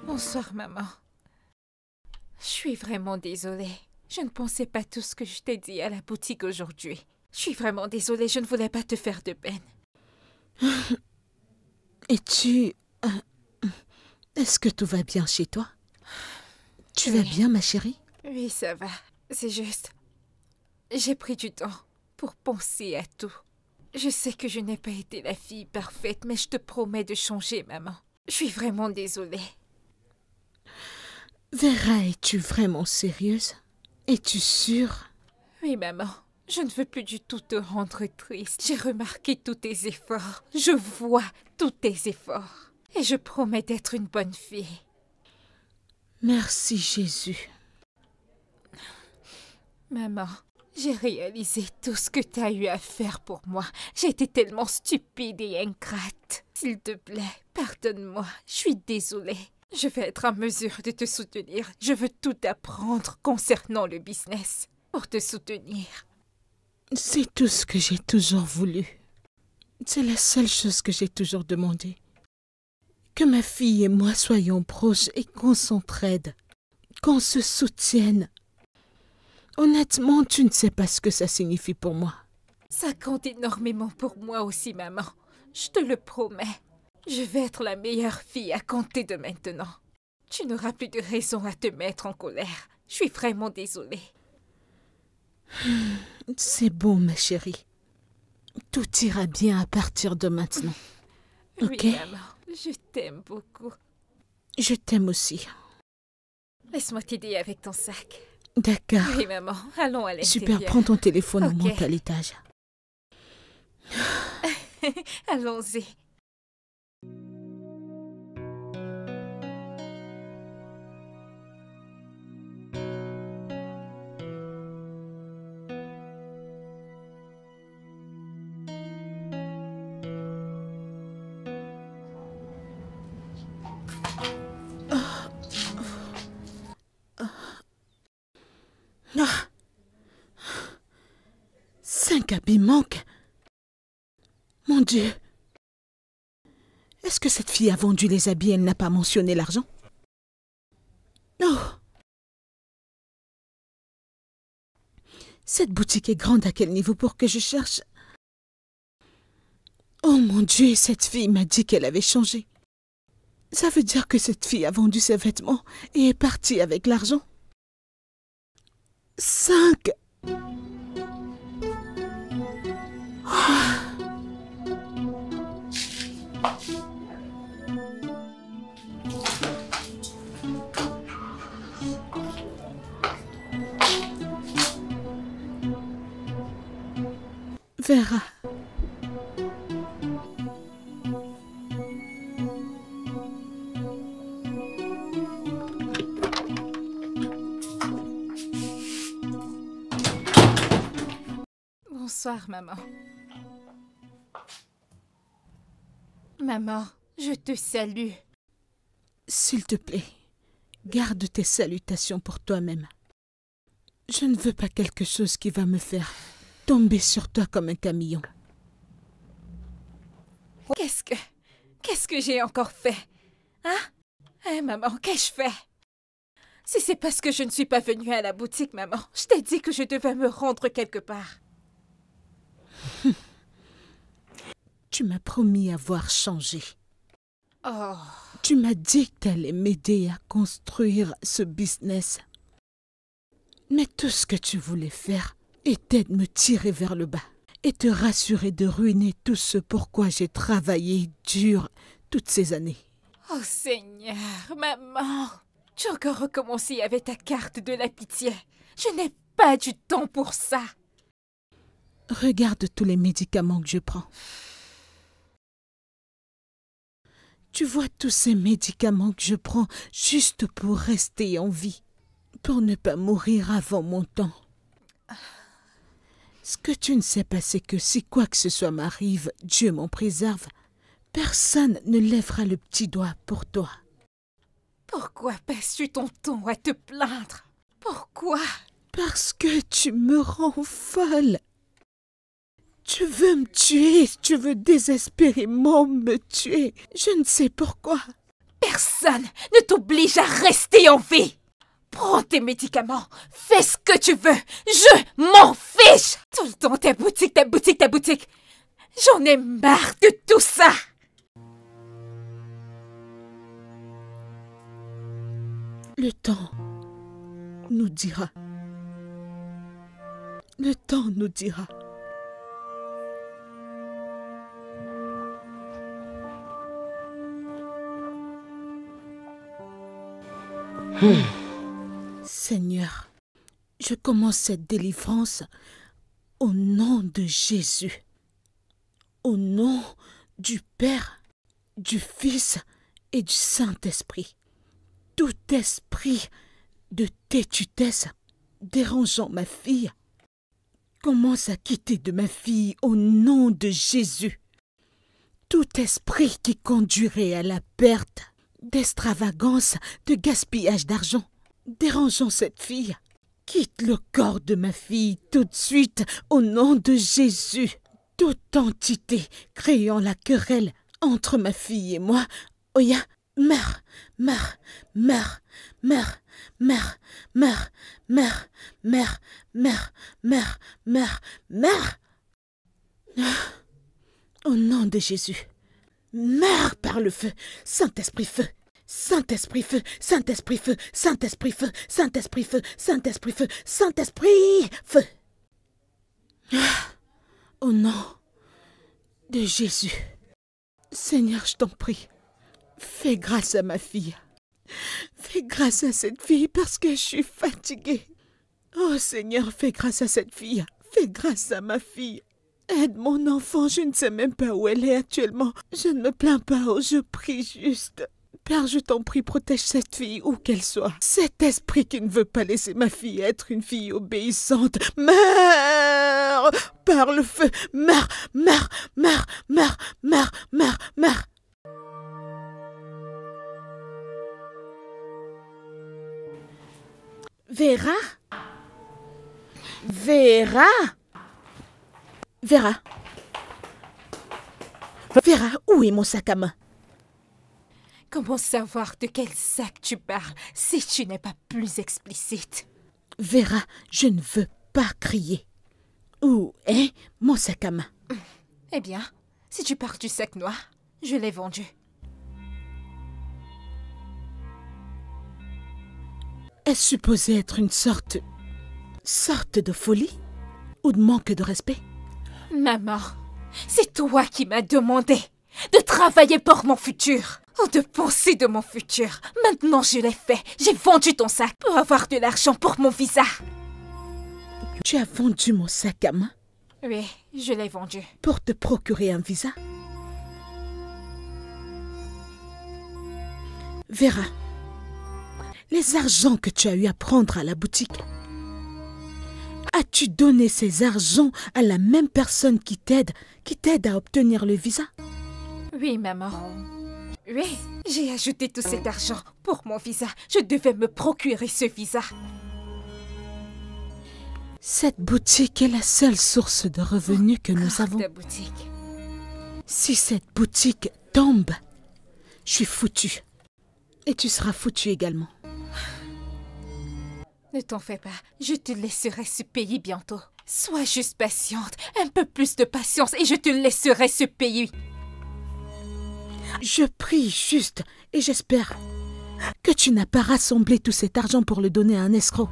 Bonsoir, maman. Je suis vraiment désolée. Je ne pensais pas tout ce que je t'ai dit à la boutique aujourd'hui. Je suis vraiment désolée, je ne voulais pas te faire de peine. Et tu... Est-ce que tout va bien chez toi? Tu vas bien, ma chérie? Oui, ça va. C'est juste... J'ai pris du temps pour penser à tout. Je sais que je n'ai pas été la fille parfaite, mais je te promets de changer, maman. Je suis vraiment désolée. Vera, es-tu vraiment sérieuse? Es-tu sûre? Oui, maman. Je ne veux plus du tout te rendre triste. J'ai remarqué tous tes efforts. Je vois tous tes efforts. Et je promets d'être une bonne fille. Merci, Jésus. Maman, j'ai réalisé tout ce que tu as eu à faire pour moi. J'ai été tellement stupide et ingrate. S'il te plaît, pardonne-moi. Je suis désolée. Je vais être en mesure de te soutenir. Je veux tout apprendre concernant le business pour te soutenir. C'est tout ce que j'ai toujours voulu. C'est la seule chose que j'ai toujours demandé. Que ma fille et moi soyons proches et qu'on s'entraide, qu'on se soutienne. Honnêtement, tu ne sais pas ce que ça signifie pour moi. Ça compte énormément pour moi aussi, maman. Je te le promets. Je vais être la meilleure fille à compter de maintenant. Tu n'auras plus de raison à te mettre en colère. Je suis vraiment désolée. C'est bon, ma chérie. Tout ira bien à partir de maintenant. Oui, Ok? maman. Je t'aime beaucoup. Je t'aime aussi. Laisse-moi t'aider avec ton sac. D'accord. Oui, maman. Allons à l'intérieur. Super, prends ton téléphone, on Ok. monte à l'étage. Allons-y. Ah. 5 habits manquent. Mon Dieu. Est-ce que cette fille a vendu les habits et elle n'a pas mentionné l'argent? Oh. Cette boutique est grande à quel niveau pour que je cherche? Oh mon Dieu, cette fille m'a dit qu'elle avait changé. Ça veut dire que cette fille a vendu ses vêtements et est partie avec l'argent. 5. Vera. Bonsoir, maman. Maman, je te salue. S'il te plaît, garde tes salutations pour toi-même. Je ne veux pas quelque chose qui va me faire tomber sur toi comme un camion. Qu'est-ce que j'ai encore fait? Hein, maman, qu'ai-je fait? Si c'est parce que je ne suis pas venue à la boutique, maman, je t'ai dit que je devais me rendre quelque part. Tu m'as promis avoir changé. Oh, Tu m'as dit que tu allais m'aider à construire ce business. Mais tout ce que tu voulais faire était de me tirer vers le bas et te rassurer de ruiner tout ce pourquoi j'ai travaillé dur toutes ces années. oh Seigneur, maman, tu as encore recommencé avec ta carte de la pitié. Je n'ai pas du temps pour ça. Regarde tous les médicaments que je prends. Tu vois tous ces médicaments que je prends juste pour rester en vie, pour ne pas mourir avant mon temps. Ce que tu ne sais pas, c'est que si quoi que ce soit m'arrive, Dieu m'en préserve, personne ne lèvera le petit doigt pour toi. Pourquoi passes-tu ton temps à te plaindre? Pourquoi? Parce que tu me rends folle. Tu veux me tuer, tu veux désespérément me tuer. Je ne sais pourquoi. Personne ne t'oblige à rester en vie. Prends tes médicaments, fais ce que tu veux, je m'en fiche. Tout le temps ta boutique, ta boutique, ta boutique. J'en ai marre de tout ça. Le temps nous dira. Le temps nous dira. Seigneur, je commence cette délivrance au nom de Jésus, au nom du Père, du Fils et du Saint-Esprit. Tout esprit de têtutesse dérangeant ma fille commence à quitter de ma fille au nom de Jésus. Tout esprit qui conduirait à la perte, d'extravagance, de gaspillage d'argent, dérangeant cette fille, quitte le corps de ma fille tout de suite au nom de Jésus. Toute entité créant la querelle entre ma fille et moi, Oya, meurs, meurs, meurs, meurs, meurs, meurs, meurs, meurs, meurs, meurs, meurs, meurs. Au nom de Jésus, meurs par le feu, Saint-Esprit feu. Saint-Esprit feu, Saint-Esprit feu, Saint-Esprit feu, Saint-Esprit feu, Saint-Esprit feu, Saint-Esprit feu. Au nom de Jésus, Seigneur, je t'en prie, fais grâce à ma fille. Fais grâce à cette fille parce que je suis fatiguée. Oh Seigneur, fais grâce à cette fille. Fais grâce à ma fille. Aide mon enfant, je ne sais même pas où elle est actuellement. Je ne me plains pas, oh, je prie juste. Père, je t'en prie, protège cette fille où qu'elle soit. Cet esprit qui ne veut pas laisser ma fille être une fille obéissante. Meurs par le feu. Meurs, meurs, meurs, meurs, meurs, meurs, meurs. Vera? Vera? Vera? Vera, où est mon sac à main? Comment savoir de quel sac tu parles si tu n'es pas plus explicite? Vera, je ne veux pas crier. Où est mon sac à main? Eh bien, si tu pars du sac noir, je l'ai vendu. Est-ce supposé être une sorte de folie? Ou de manque de respect? Maman, c'est toi qui m'as demandé de travailler pour mon futur. Ou de penser de mon futur. Maintenant, je l'ai fait. J'ai vendu ton sac pour avoir de l'argent pour mon visa. Tu as vendu mon sac à main? Oui, je l'ai vendu. Pour te procurer un visa? Vera, les argents que tu as eu à prendre à la boutique, as-tu donné ces argents à la même personne qui t'aide à obtenir le visa? Oui, maman. Oui, j'ai ajouté tout cet argent pour mon visa. Je devais me procurer ce visa. Cette boutique est la seule source de revenus que nous avons. Ta boutique. Si cette boutique tombe, je suis foutue. Et tu seras foutue également. Ne t'en fais pas, je te laisserai ce pays bientôt. Sois juste patiente, un peu plus de patience et je te laisserai ce pays. Je prie juste et j'espère que tu n'as pas rassemblé tout cet argent pour le donner à un escroc.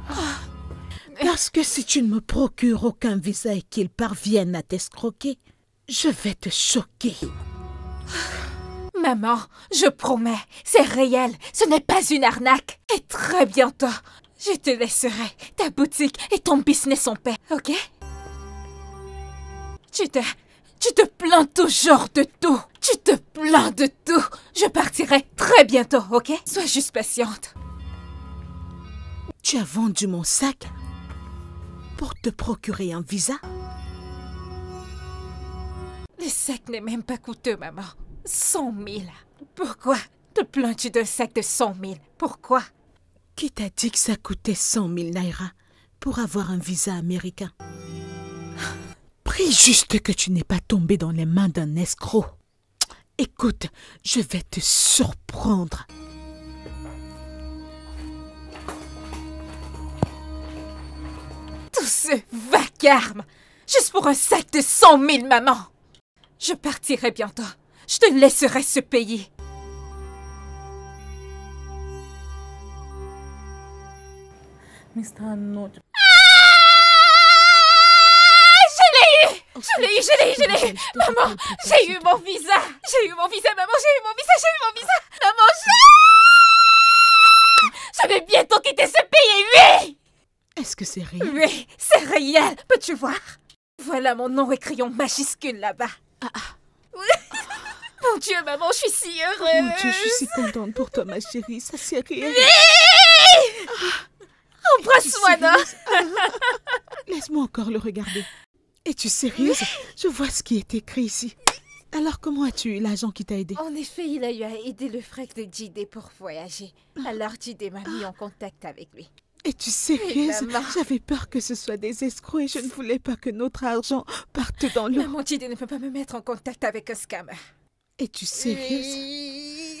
Parce que si tu ne me procures aucun visa et qu'il parvienne à t'escroquer, je vais te choquer. Maman, je promets, c'est réel, ce n'est pas une arnaque. Et très bientôt, je te laisserai ta boutique et ton business en paix, ok? Tu te plains toujours de tout. Tu te plains de tout. Je partirai très bientôt, ok? Sois juste patiente. Tu as vendu mon sac pour te procurer un visa? Le sac n'est même pas coûteux, maman. 100 000. Pourquoi te plains-tu d'un sac de 100 000? Pourquoi? Qui t'a dit que ça coûtait 100 000 naira pour avoir un visa américain? Prie juste que tu n'es pas tombé dans les mains d'un escroc. Écoute, je vais te surprendre. Tout ce vacarme, juste pour un sac de 100 000, maman. Je partirai bientôt. Je te laisserai ce pays. Je l'ai eu. Maman, j'ai eu mon visa. J'ai eu mon visa, maman, j'ai eu mon visa. Maman, je vais bientôt quitter ce pays, oui. Est-ce que c'est réel? Oui, c'est réel. Peux-tu voir? Voilà mon nom écrit en majuscule là-bas. Mon Dieu, maman, je suis si heureuse. Mon Dieu, je suis si contente pour toi, ma chérie. Ça, c'est réel. Oui. Embrasse-moi, non? Laisse-moi encore le regarder. Es-tu sérieuse? Je vois ce qui est écrit ici. Alors, comment as-tu eu l'agent qui t'a aidé? En effet, il a eu à aider le frère de Jide pour voyager. Alors, Jide m'a mis en contact avec lui. Es-tu sérieuse? Oui, maman. J'avais peur que ce soit des escrocs et je ne voulais pas que notre argent parte dans l'eau. Maman, Jide ne peut pas me mettre en contact avec un scammer. Es-tu sérieuse? Oui.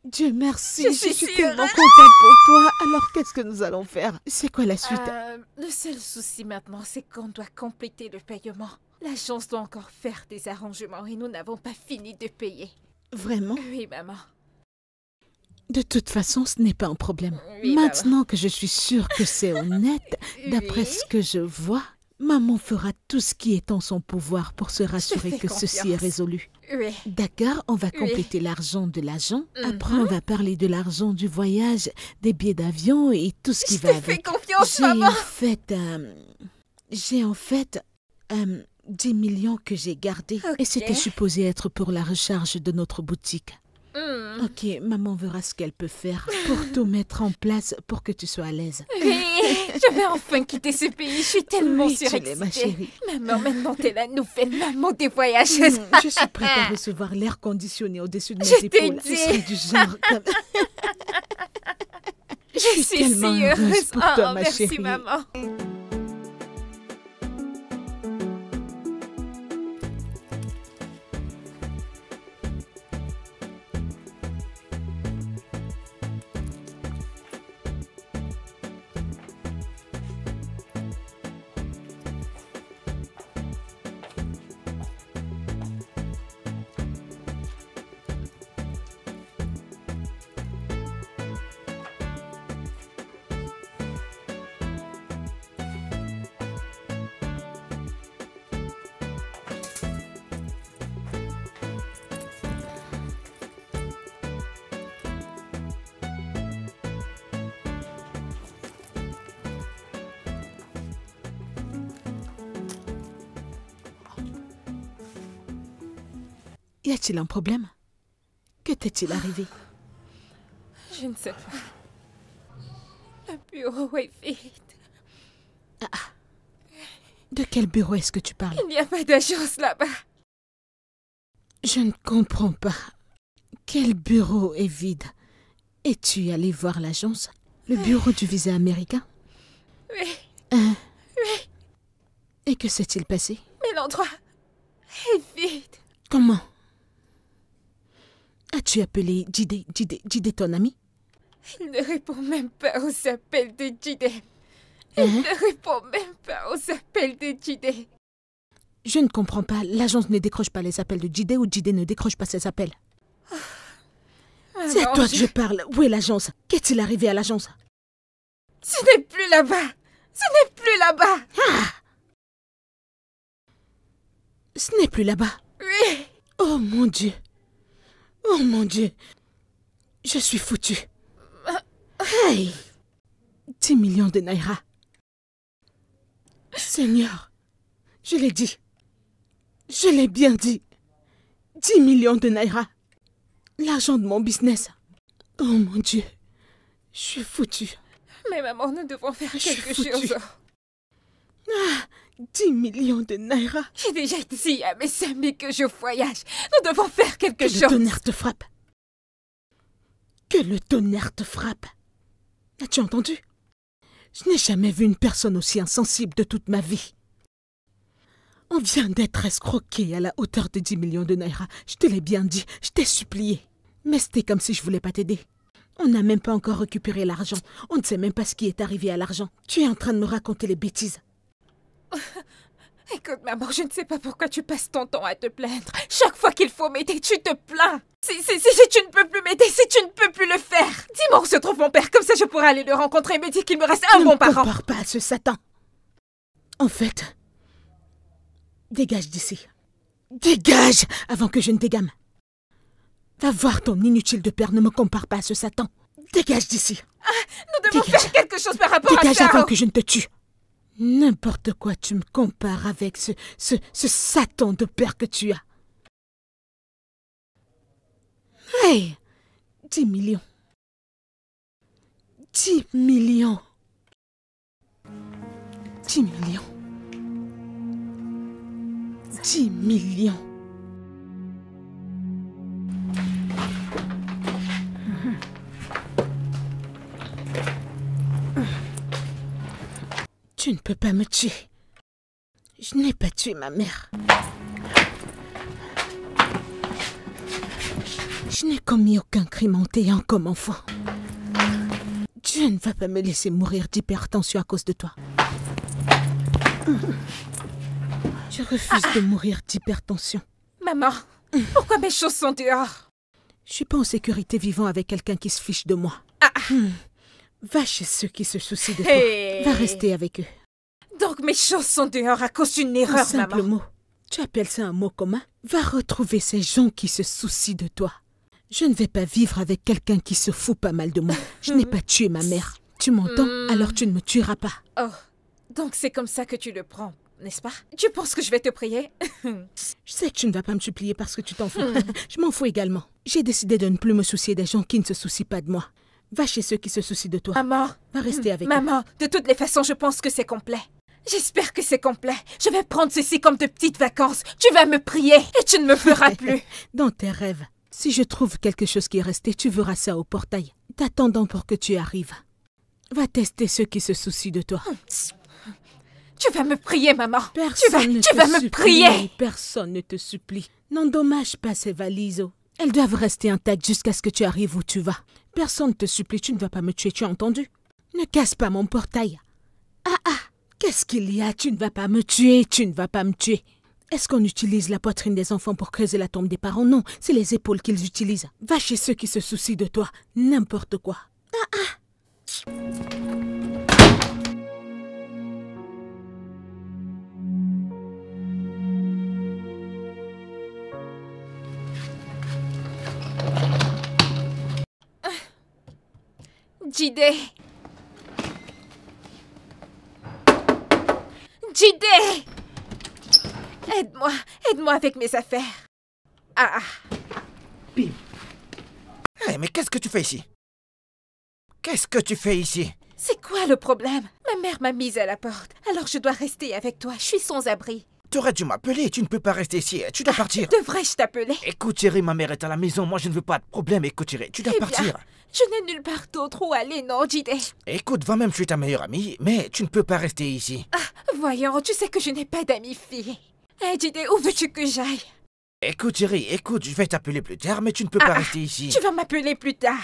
Dieu merci, Je je suis suis si tellement heureuse. contente pour toi. Alors, qu'est-ce que nous allons faire? C'est quoi la suite? Le seul souci maintenant, c'est qu'on doit compléter le paiement. L'agence doit encore faire des arrangements et nous n'avons pas fini de payer. Vraiment? Oui, maman. De toute façon, ce n'est pas un problème. Oui, Maintenant que je suis sûre que c'est honnête, d'après Oui. ce que je vois, maman fera tout ce qui est en son pouvoir pour se rassurer fais que ceci est confiance. résolu. Oui. D'accord, on va Oui. compléter l'argent de l'agent. Après, Mhm. on va parler de l'argent du voyage, des billets d'avion et tout ce qui Je va te fais avec. confiance, J'ai maman. en fait 10 millions que j'ai gardés. Et Ok. c'était supposé être pour la recharge de notre boutique. Hmm. Ok, maman verra ce qu'elle peut faire pour tout mettre en place pour que tu sois à l'aise. Oui, je vais enfin quitter ce pays. Je suis tellement Oui, tu l'es, surexcitée. ma chérie. Maman, maintenant t'es la nouvelle maman des voyageuses. Je suis prête à recevoir l'air conditionné au-dessus de mes Je t'ai épaules. dit. Je serai du genre comme... Je suis suis tellement si heureuse heureuse. pour toi, ma merci, chérie. maman. Y a-t-il un problème? Que t'est-il arrivé? Je ne sais pas. Le bureau est vide. De quel bureau est-ce que tu parles? Il n'y a pas d'agence là-bas. Je ne comprends pas. Quel bureau est vide? Es-tu allé voir l'agence? Le bureau du visa américain? Oui. Hein? Oui. Et que s'est-il passé? Mais l'endroit est vide. Comment? As-tu appelé Jide ton ami? Il ne répond même pas aux appels de Jide. Il Hein? ne répond même pas aux appels de Jide. Je ne comprends pas. L'agence ne décroche pas les appels de Jide ou Jide ne décroche pas ses appels. C'est à toi que je parle. Où est l'agence? Qu'est-il arrivé à l'agence? Ce n'est plus là-bas. Ce n'est plus là-bas. Ce n'est plus là-bas. Oui. Oh mon Dieu. Oh mon Dieu. Je suis foutue. Hey! 10 millions de naira. Seigneur, je l'ai dit. Je l'ai bien dit. 10 millions de naira. L'argent de mon business. Oh mon Dieu. Je suis foutue. Mais maman, nous devons faire Je suis quelque foutue. chose. 10 millions de naira. J'ai déjà dit à mes amis que je voyage. Nous devons faire quelque Que le chose. tonnerre te frappe. Que le tonnerre te frappe. As-tu entendu? Je n'ai jamais vu une personne aussi insensible de toute ma vie. On vient d'être escroqué à la hauteur de 10 millions de naira. Je te l'ai bien dit, je t'ai supplié. Mais c'était comme si je voulais pas t'aider. On n'a même pas encore récupéré l'argent. On ne sait même pas ce qui est arrivé à l'argent. Tu es en train de me raconter les bêtises. Écoute, maman, je ne sais pas pourquoi tu passes ton temps à te plaindre. Chaque fois qu'il faut m'aider, tu te plains. Si tu ne peux plus m'aider, si tu ne peux plus le faire. Dis-moi où se trouve mon père, comme ça je pourrai aller le rencontrer et me dire qu'il me reste un bon parent. Ne me compare pas à ce Satan. En fait, dégage d'ici. Dégage avant que je ne dégame. Va voir ton inutile de père, ne me compare pas à ce Satan. Dégage d'ici. Nous devons Dégage. faire quelque chose par rapport Dégage à ça. avant que je ne te tue. N'importe quoi tu me compares avec ce Satan de père que tu as. Hey! 10 millions. 10 millions. 10 millions. 10 millions. Tu ne peux pas me tuer. Je n'ai pas tué ma mère. Je n'ai commis aucun crime en t'ayant comme enfant. Dieu ne va pas me laisser mourir d'hypertension à cause de toi. Je refuse de mourir d'hypertension. Maman, pourquoi mes choses sont dehors? Je suis pas en sécurité vivant avec quelqu'un qui se fiche de moi. Va chez ceux qui se soucient de Hey. toi. Va rester avec eux. Donc mes choses sont dehors à cause d'une Un erreur, simple maman. mot. Tu appelles ça un mot commun? Va retrouver ces gens qui se soucient de toi. Je ne vais pas vivre avec quelqu'un qui se fout pas mal de moi. Je n'ai pas tué ma mère. Tu m'entends? Alors tu ne me tueras pas. Oh, donc c'est comme ça que tu le prends, n'est-ce pas? Tu penses que je vais te prier? Je sais que tu ne vas pas me supplier parce que tu t'en fous. Je m'en fous également. J'ai décidé de ne plus me soucier des gens qui ne se soucient pas de moi. Va chez ceux qui se soucient de toi. Maman, Va rester avec eux. maman, de toutes les façons, je pense que c'est complet. J'espère que c'est complet. Je vais prendre ceci comme de petites vacances. Tu vas me prier et tu ne me feras plus. Dans tes rêves. Si je trouve quelque chose qui est resté, tu verras ça au portail. T'attendant pour que tu arrives. Va tester ceux qui se soucient de toi. Tu vas me prier, maman. Personne ne tu te vas me supplie. prier. Personne ne te supplie. N'endommage pas ces valises. Elles doivent rester intactes jusqu'à ce que tu arrives où tu vas. Personne ne te supplie, tu ne vas pas me tuer, tu as entendu? Ne casse pas mon portail. Qu'est-ce qu'il y a? Tu ne vas pas me tuer, tu ne vas pas me tuer. Est-ce qu'on utilise la poitrine des enfants pour creuser la tombe des parents? Non, c'est les épaules qu'ils utilisent. Va chez ceux qui se soucient de toi. N'importe quoi. Jide. Jide. Aide-moi avec mes affaires. Bim. Hey, mais qu'est-ce que tu fais ici? Qu'est-ce que tu fais ici? C'est quoi le problème? Ma mère m'a mise à la porte, alors je dois rester avec toi. Je suis sans abri. Tu aurais dû m'appeler, tu ne peux pas rester ici, tu dois partir. Devrais-je t'appeler? Écoute chérie, ma mère est à la maison, moi je ne veux pas de problème, écoute chérie, tu dois partir. Je n'ai nulle part d'autre où aller, non, Jide. Écoute, va même chez ta meilleure amie, mais tu ne peux pas rester ici. Voyons, tu sais que je n'ai pas d'amis filles. Hey, Jide, où veux-tu que j'aille? Écoute chérie, écoute, je vais t'appeler plus tard, mais tu ne peux pas rester ici. Tu vas m'appeler plus tard.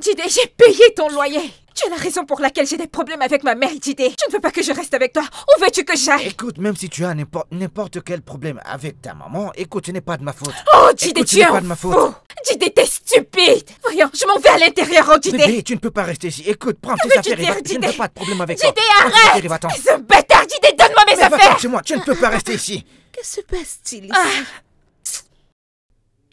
Jide, j'ai payé ton loyer. Tu es la raison pour laquelle j'ai des problèmes avec ma mère, Jide. Tu ne veux pas que je reste avec toi. Où veux-tu que j'aille? Écoute, même si tu as n'importe quel problème avec ta maman, écoute, ce n'est pas de ma faute. Oh, Jide, écoute, tu es un fou. Jide, t'es stupide. Voyons, je m'en vais à l'intérieur, oh, Jide. Bébé, tu ne peux pas rester ici. Écoute, prends tes affaires et va. Je ne veux pas de problème avec toi. Jide, arrête. Ce bâtard, Jide, donne-moi mes affaires. Va-t'en chez moi, tu ne peux pas rester ici. Que se passe-t-il ici?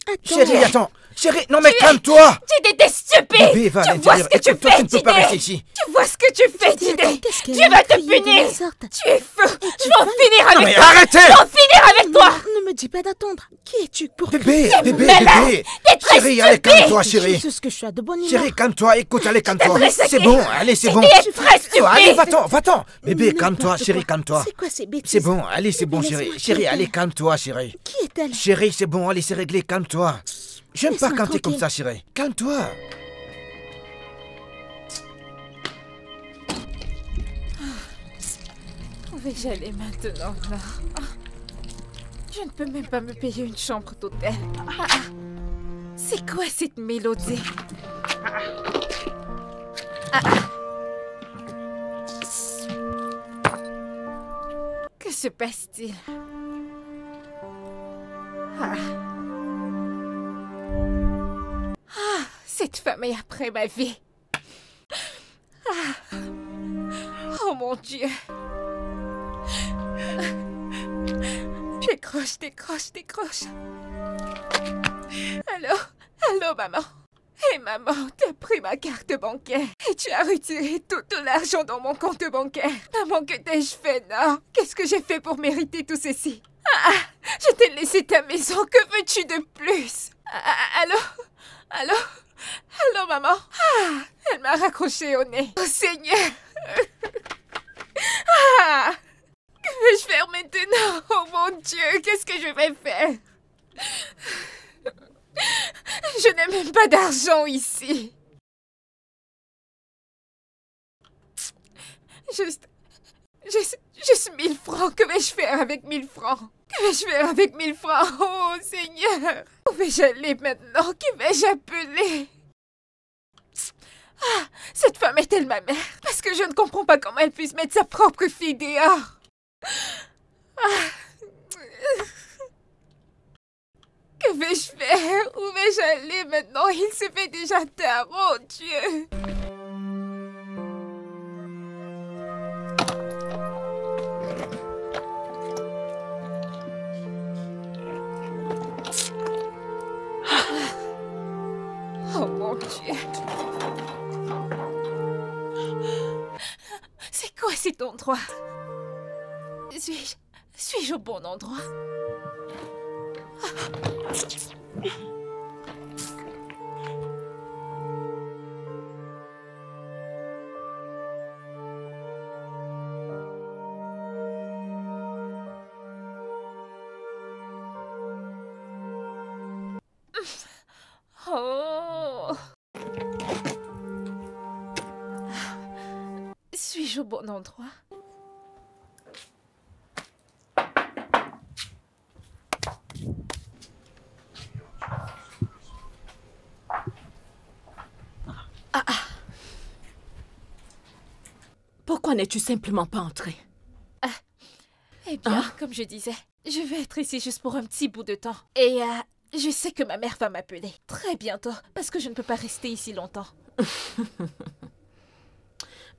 Attends. Chérie, attends. Chérie, non mais calme-toi. Jide, t'es stupide. Bébé, va à tu vois ce l'intérieur. que tu Écoute, toi, fais, tu ne peux pas Jide. rester ici. Tu vois ce que tu fais, Jide. Tu vas te punir. Tu es fou. Je vais en finir Non avec mais toi. arrêtez. Je vais en finir avec toi. Ne me dis pas d'attendre. Qui es-tu pour Bébé, bébé, malade. bébé. T'es très Chérie, allez, stupide. calme-toi, chérie. Juste que je suis de bonne humeur. Chérie, calme-toi. Écoute, allez, calme-toi. très saqué. C'est bon, allez, c'est bon. Tu es très stupide. Allez, va-t'en, va-t'en. Bébé, N'importe calme-toi, quoi. chérie, calme-toi. C'est quoi ces bêtises? C'est bon, allez, c'est bon, Laisse-moi chérie. Chérie, allez, tranquille. calme-toi, chérie. Qui est-elle? Chérie, c'est bon, allez, c'est réglé, calme-toi. J'aime pas Laisse-moi quand t'es comme tranquille. ça, chérie. Calme-toi. Où vais-je aller maintenant, là? Je ne peux même pas me payer une chambre d'hôtel. C'est quoi cette mélodie? Que se passe-t-il? Cette femme est après ma vie. Oh mon Dieu. Décroche, décroche, décroche. Allô? Allô, maman? Hé, maman, t'as pris ma carte bancaire et tu as retiré tout l'argent dans mon compte bancaire. Maman, que t'ai-je fait, non? Qu'est-ce que j'ai fait pour mériter tout ceci? Je t'ai laissé ta maison, que veux-tu de plus? Allô? Allô? Allô, maman? Elle m'a raccroché au nez. Oh, Seigneur! Que vais-je faire maintenant? Oh mon Dieu, qu'est-ce que je vais faire? Je n'ai même pas d'argent ici. Juste 1000 francs. Que vais-je faire avec 1000 francs? Que vais-je faire avec 1000 francs? Oh Seigneur! Où vais-je aller maintenant? Qui vais-je appeler? Cette femme est-elle ma mère? Parce que je ne comprends pas comment elle puisse mettre sa propre fille dehors. Que vais-je faire? Où vais-je aller maintenant? Il se fait déjà tard. Oh Dieu! Oh mon Dieu! C'est quoi cet endroit? Suis-je au bon endroit? Oh! Suis-je au bon endroit? Pourquoi n'es-tu simplement pas entrée? Eh bien, comme je disais, je vais être ici juste pour un petit bout de temps. Et je sais que ma mère va m'appeler très bientôt, parce que je ne peux pas rester ici longtemps.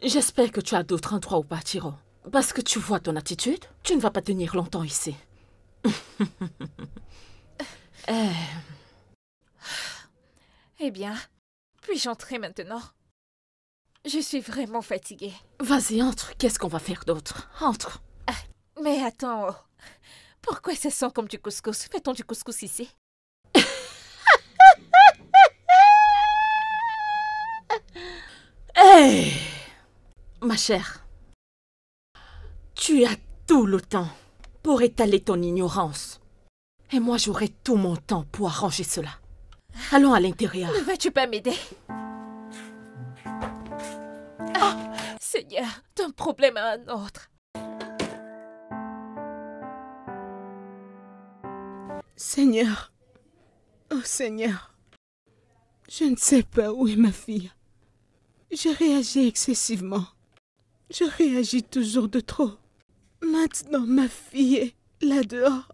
J'espère que tu as d'autres endroits où partir. Parce que tu vois ton attitude, tu ne vas pas tenir longtemps ici. Eh bien, puis-je entrer maintenant? Je suis vraiment fatiguée. Vas-y, entre. Qu'est-ce qu'on va faire d'autre? Entre. Mais attends, pourquoi ça sent comme du couscous? Fait-on du couscous ici? Hé, ma chère, tu as tout le temps pour étaler ton ignorance. Et moi, j'aurai tout mon temps pour arranger cela. Allons à l'intérieur. Ne vas-tu pas m'aider? Ah, Seigneur, d'un problème à un autre. Seigneur, oh Seigneur, je ne sais pas où est ma fille. Je réagis excessivement. Je réagis toujours de trop. Maintenant, ma fille est là dehors,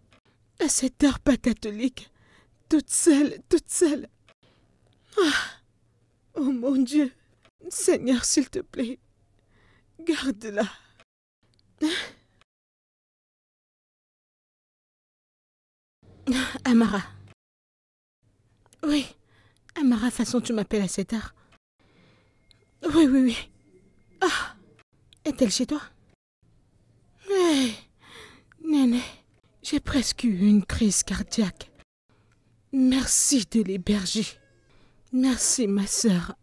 à cette heure pas catholique, toute seule, toute seule. Ah, oh mon Dieu, Seigneur, s'il te plaît, garde-la. Amara. Oui, Amara, façon tu m'appelles à cette heure. Oui. Ah, est-elle chez toi? Hé, Néné, j'ai presque eu une crise cardiaque. Merci de l'héberger. Merci, ma sœur.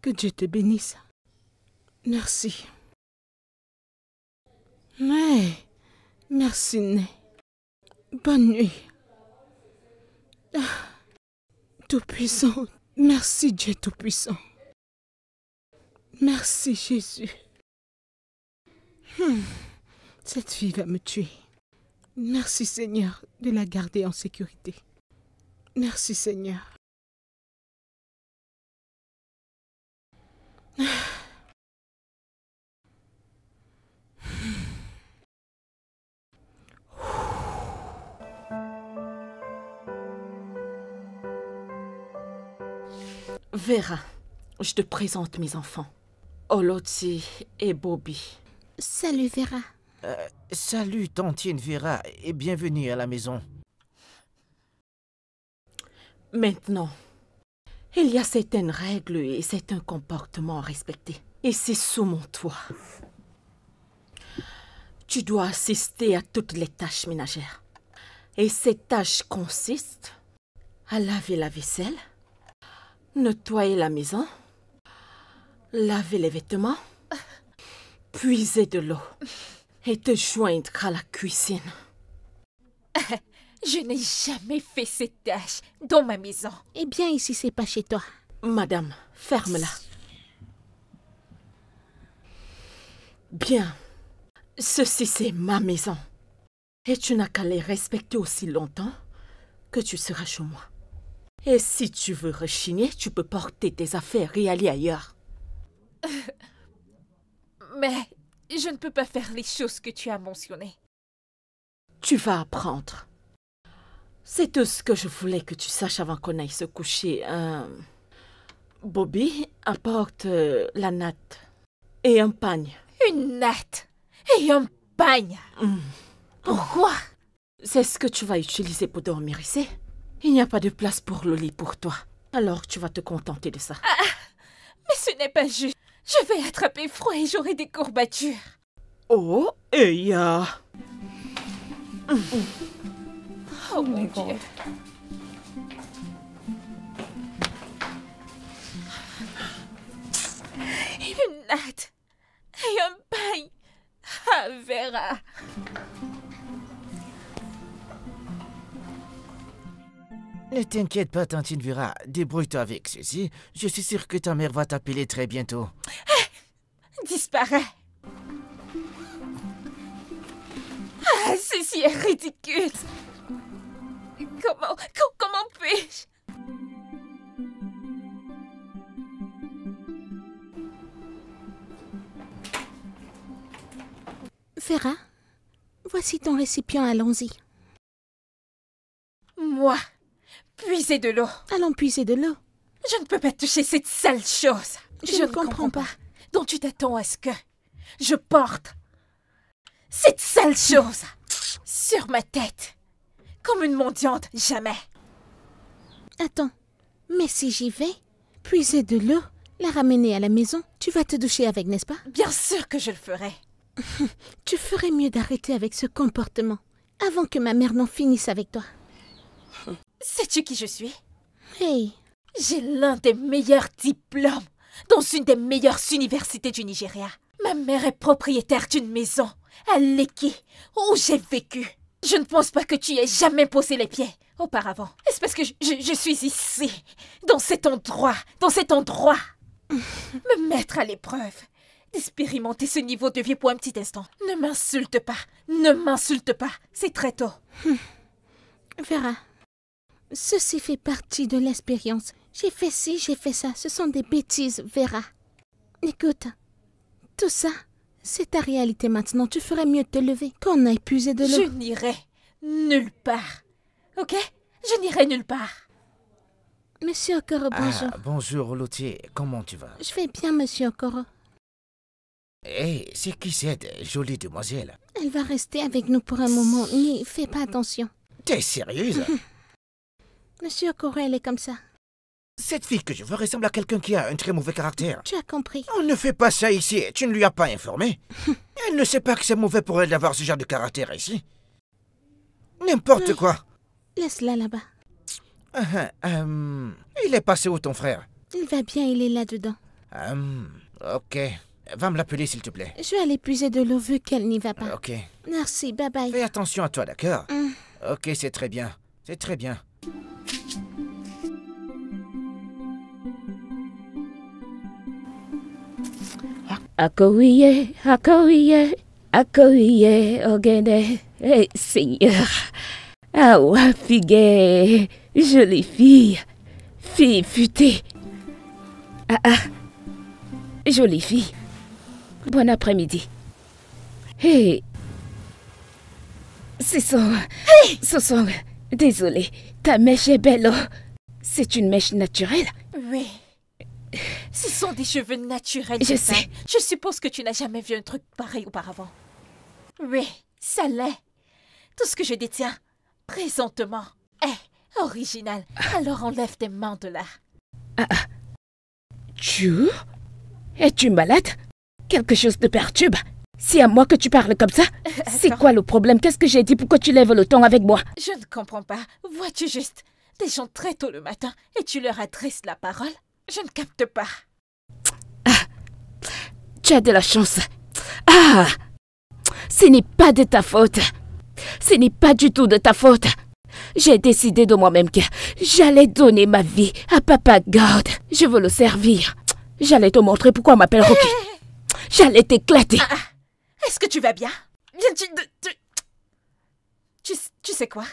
Que Dieu te bénisse. Merci. Ouais, merci, Né. Bonne nuit. Ah, Tout-Puissant, merci Dieu Tout-Puissant. Merci Jésus. Cette fille va me tuer. Merci Seigneur de la garder en sécurité. Merci Seigneur. Vera, je te présente mes enfants. Olotsi et Bobby. Salut Vera. Salut, tantine Vera, et bienvenue à la maison. Maintenant, il y a certaines règles et certains comportements à respecter. Et c'est sous mon toit. Tu dois assister à toutes les tâches ménagères. Et ces tâches consistent à laver la vaisselle, nettoyer la maison, laver les vêtements, puiser de l'eau et te joindre à la cuisine. Je n'ai jamais fait cette tâche dans ma maison. Eh bien, ici, c'est pas chez toi. Madame, ferme-la. Bien. Ceci, c'est ma maison. Et tu n'as qu'à les respecter aussi longtemps que tu seras chez moi. Et si tu veux rechigner, tu peux porter tes affaires et aller ailleurs. Mais je ne peux pas faire les choses que tu as mentionnées. Tu vas apprendre. C'est tout ce que je voulais que tu saches avant qu'on aille se coucher. Bobby apporte la natte et un pagne. Une natte et un pagne. Pourquoi? C'est ce que tu vas utiliser pour dormir ici. Il n'y a pas de place pour le lit pour toi. Alors tu vas te contenter de ça. Mais ce n'est pas juste. Je vais attraper froid et j'aurai des courbatures. Oh, Eya. Oh mon Dieu. Une natte et un pagne. Ah, Vera. Ne t'inquiète pas, tantine Vera, débrouille-toi avec ceci. Je suis sûr que ta mère va t'appeler très bientôt. Disparaît. Ah, ceci est ridicule. Comment puis-je? Vera, voici ton récipient, allons-y. Moi, puiser de l'eau. Allons puiser de l'eau. Je ne peux pas toucher cette sale chose. Je ne comprends pas. Donc tu t'attends à ce que je porte cette sale chose sur ma tête, comme une mendiante, jamais. Attends, mais si j'y vais, puiser de l'eau, la ramener à la maison, tu vas te doucher avec, n'est-ce pas? Bien sûr que je le ferai. Tu ferais mieux d'arrêter avec ce comportement, avant que ma mère n'en finisse avec toi. Sais-tu qui je suis? Hey, J'ai l'un des meilleurs diplômes dans une des meilleures universités du Nigeria. Ma mère est propriétaire d'une maison à Lekki, où j'ai vécu. Je ne pense pas que tu y aies jamais posé les pieds auparavant. Est-ce parce que je suis ici, dans cet endroit, me mettre à l'épreuve, d'expérimenter ce niveau de vie pour un petit instant. Ne m'insulte pas, c'est très tôt. Vera, ceci fait partie de l'expérience. J'ai fait ci, j'ai fait ça. Ce sont des bêtises, Vera. Écoute, tout ça, c'est ta réalité maintenant. Tu ferais mieux de te lever qu'on a épuisé de l'eau. Je n'irai nulle part, ok? Je n'irai nulle part. Monsieur Okoro, bonjour. Bonjour, Lotier. Comment tu vas? Je vais bien, monsieur Okoro. Hé, c'est qui cette jolie demoiselle? Elle va rester avec nous pour un moment. N'y fais pas attention. T'es sérieuse? Monsieur Okoro, elle est comme ça. Cette fille que je veux ressemble à quelqu'un qui a un très mauvais caractère. Tu as compris. On ne fait pas ça ici. Tu ne lui as pas informé? Elle ne sait pas que c'est mauvais pour elle d'avoir ce genre de caractère ici. N'importe quoi. Laisse-la là-bas. Il est passé où ton frère? Il va bien, il est là-dedans. Ok. Va me l'appeler s'il te plaît. Je vais aller puiser de l'eau vu qu'elle n'y va pas. Ok. Merci, bye bye. Fais attention à toi, d'accord? Ok, c'est très bien. C'est très bien. Akowiye, ogene, Seigneur. Awa figue, jolie fille, fille futée. Jolie fille. Bon après-midi. Hey. Ce sont, désolé, ta mèche est belle. C'est une mèche naturelle. Oui. Ce sont des cheveux naturels. Je sais. Je suppose que tu n'as jamais vu un truc pareil auparavant. Oui, ça l'est. Tout ce que je détiens, présentement, est original. Alors enlève tes mains de là. Es-tu malade? Quelque chose te perturbe? C'est à moi que tu parles comme ça? C'est quoi le problème? Qu'est-ce que j'ai dit? Pourquoi tu lèves le ton avec moi? Je ne comprends pas. Vois-tu juste des gens très tôt le matin et tu leur adresses la parole? Je ne capte pas. Tu as de la chance. Ce n'est pas de ta faute. Ce n'est pas du tout de ta faute. J'ai décidé de moi-même que j'allais donner ma vie à Papa God. Je veux le servir. J'allais te montrer pourquoi on m'appelle Rocky. J'allais t'éclater. Est-ce que tu vas bien? Tu sais quoi?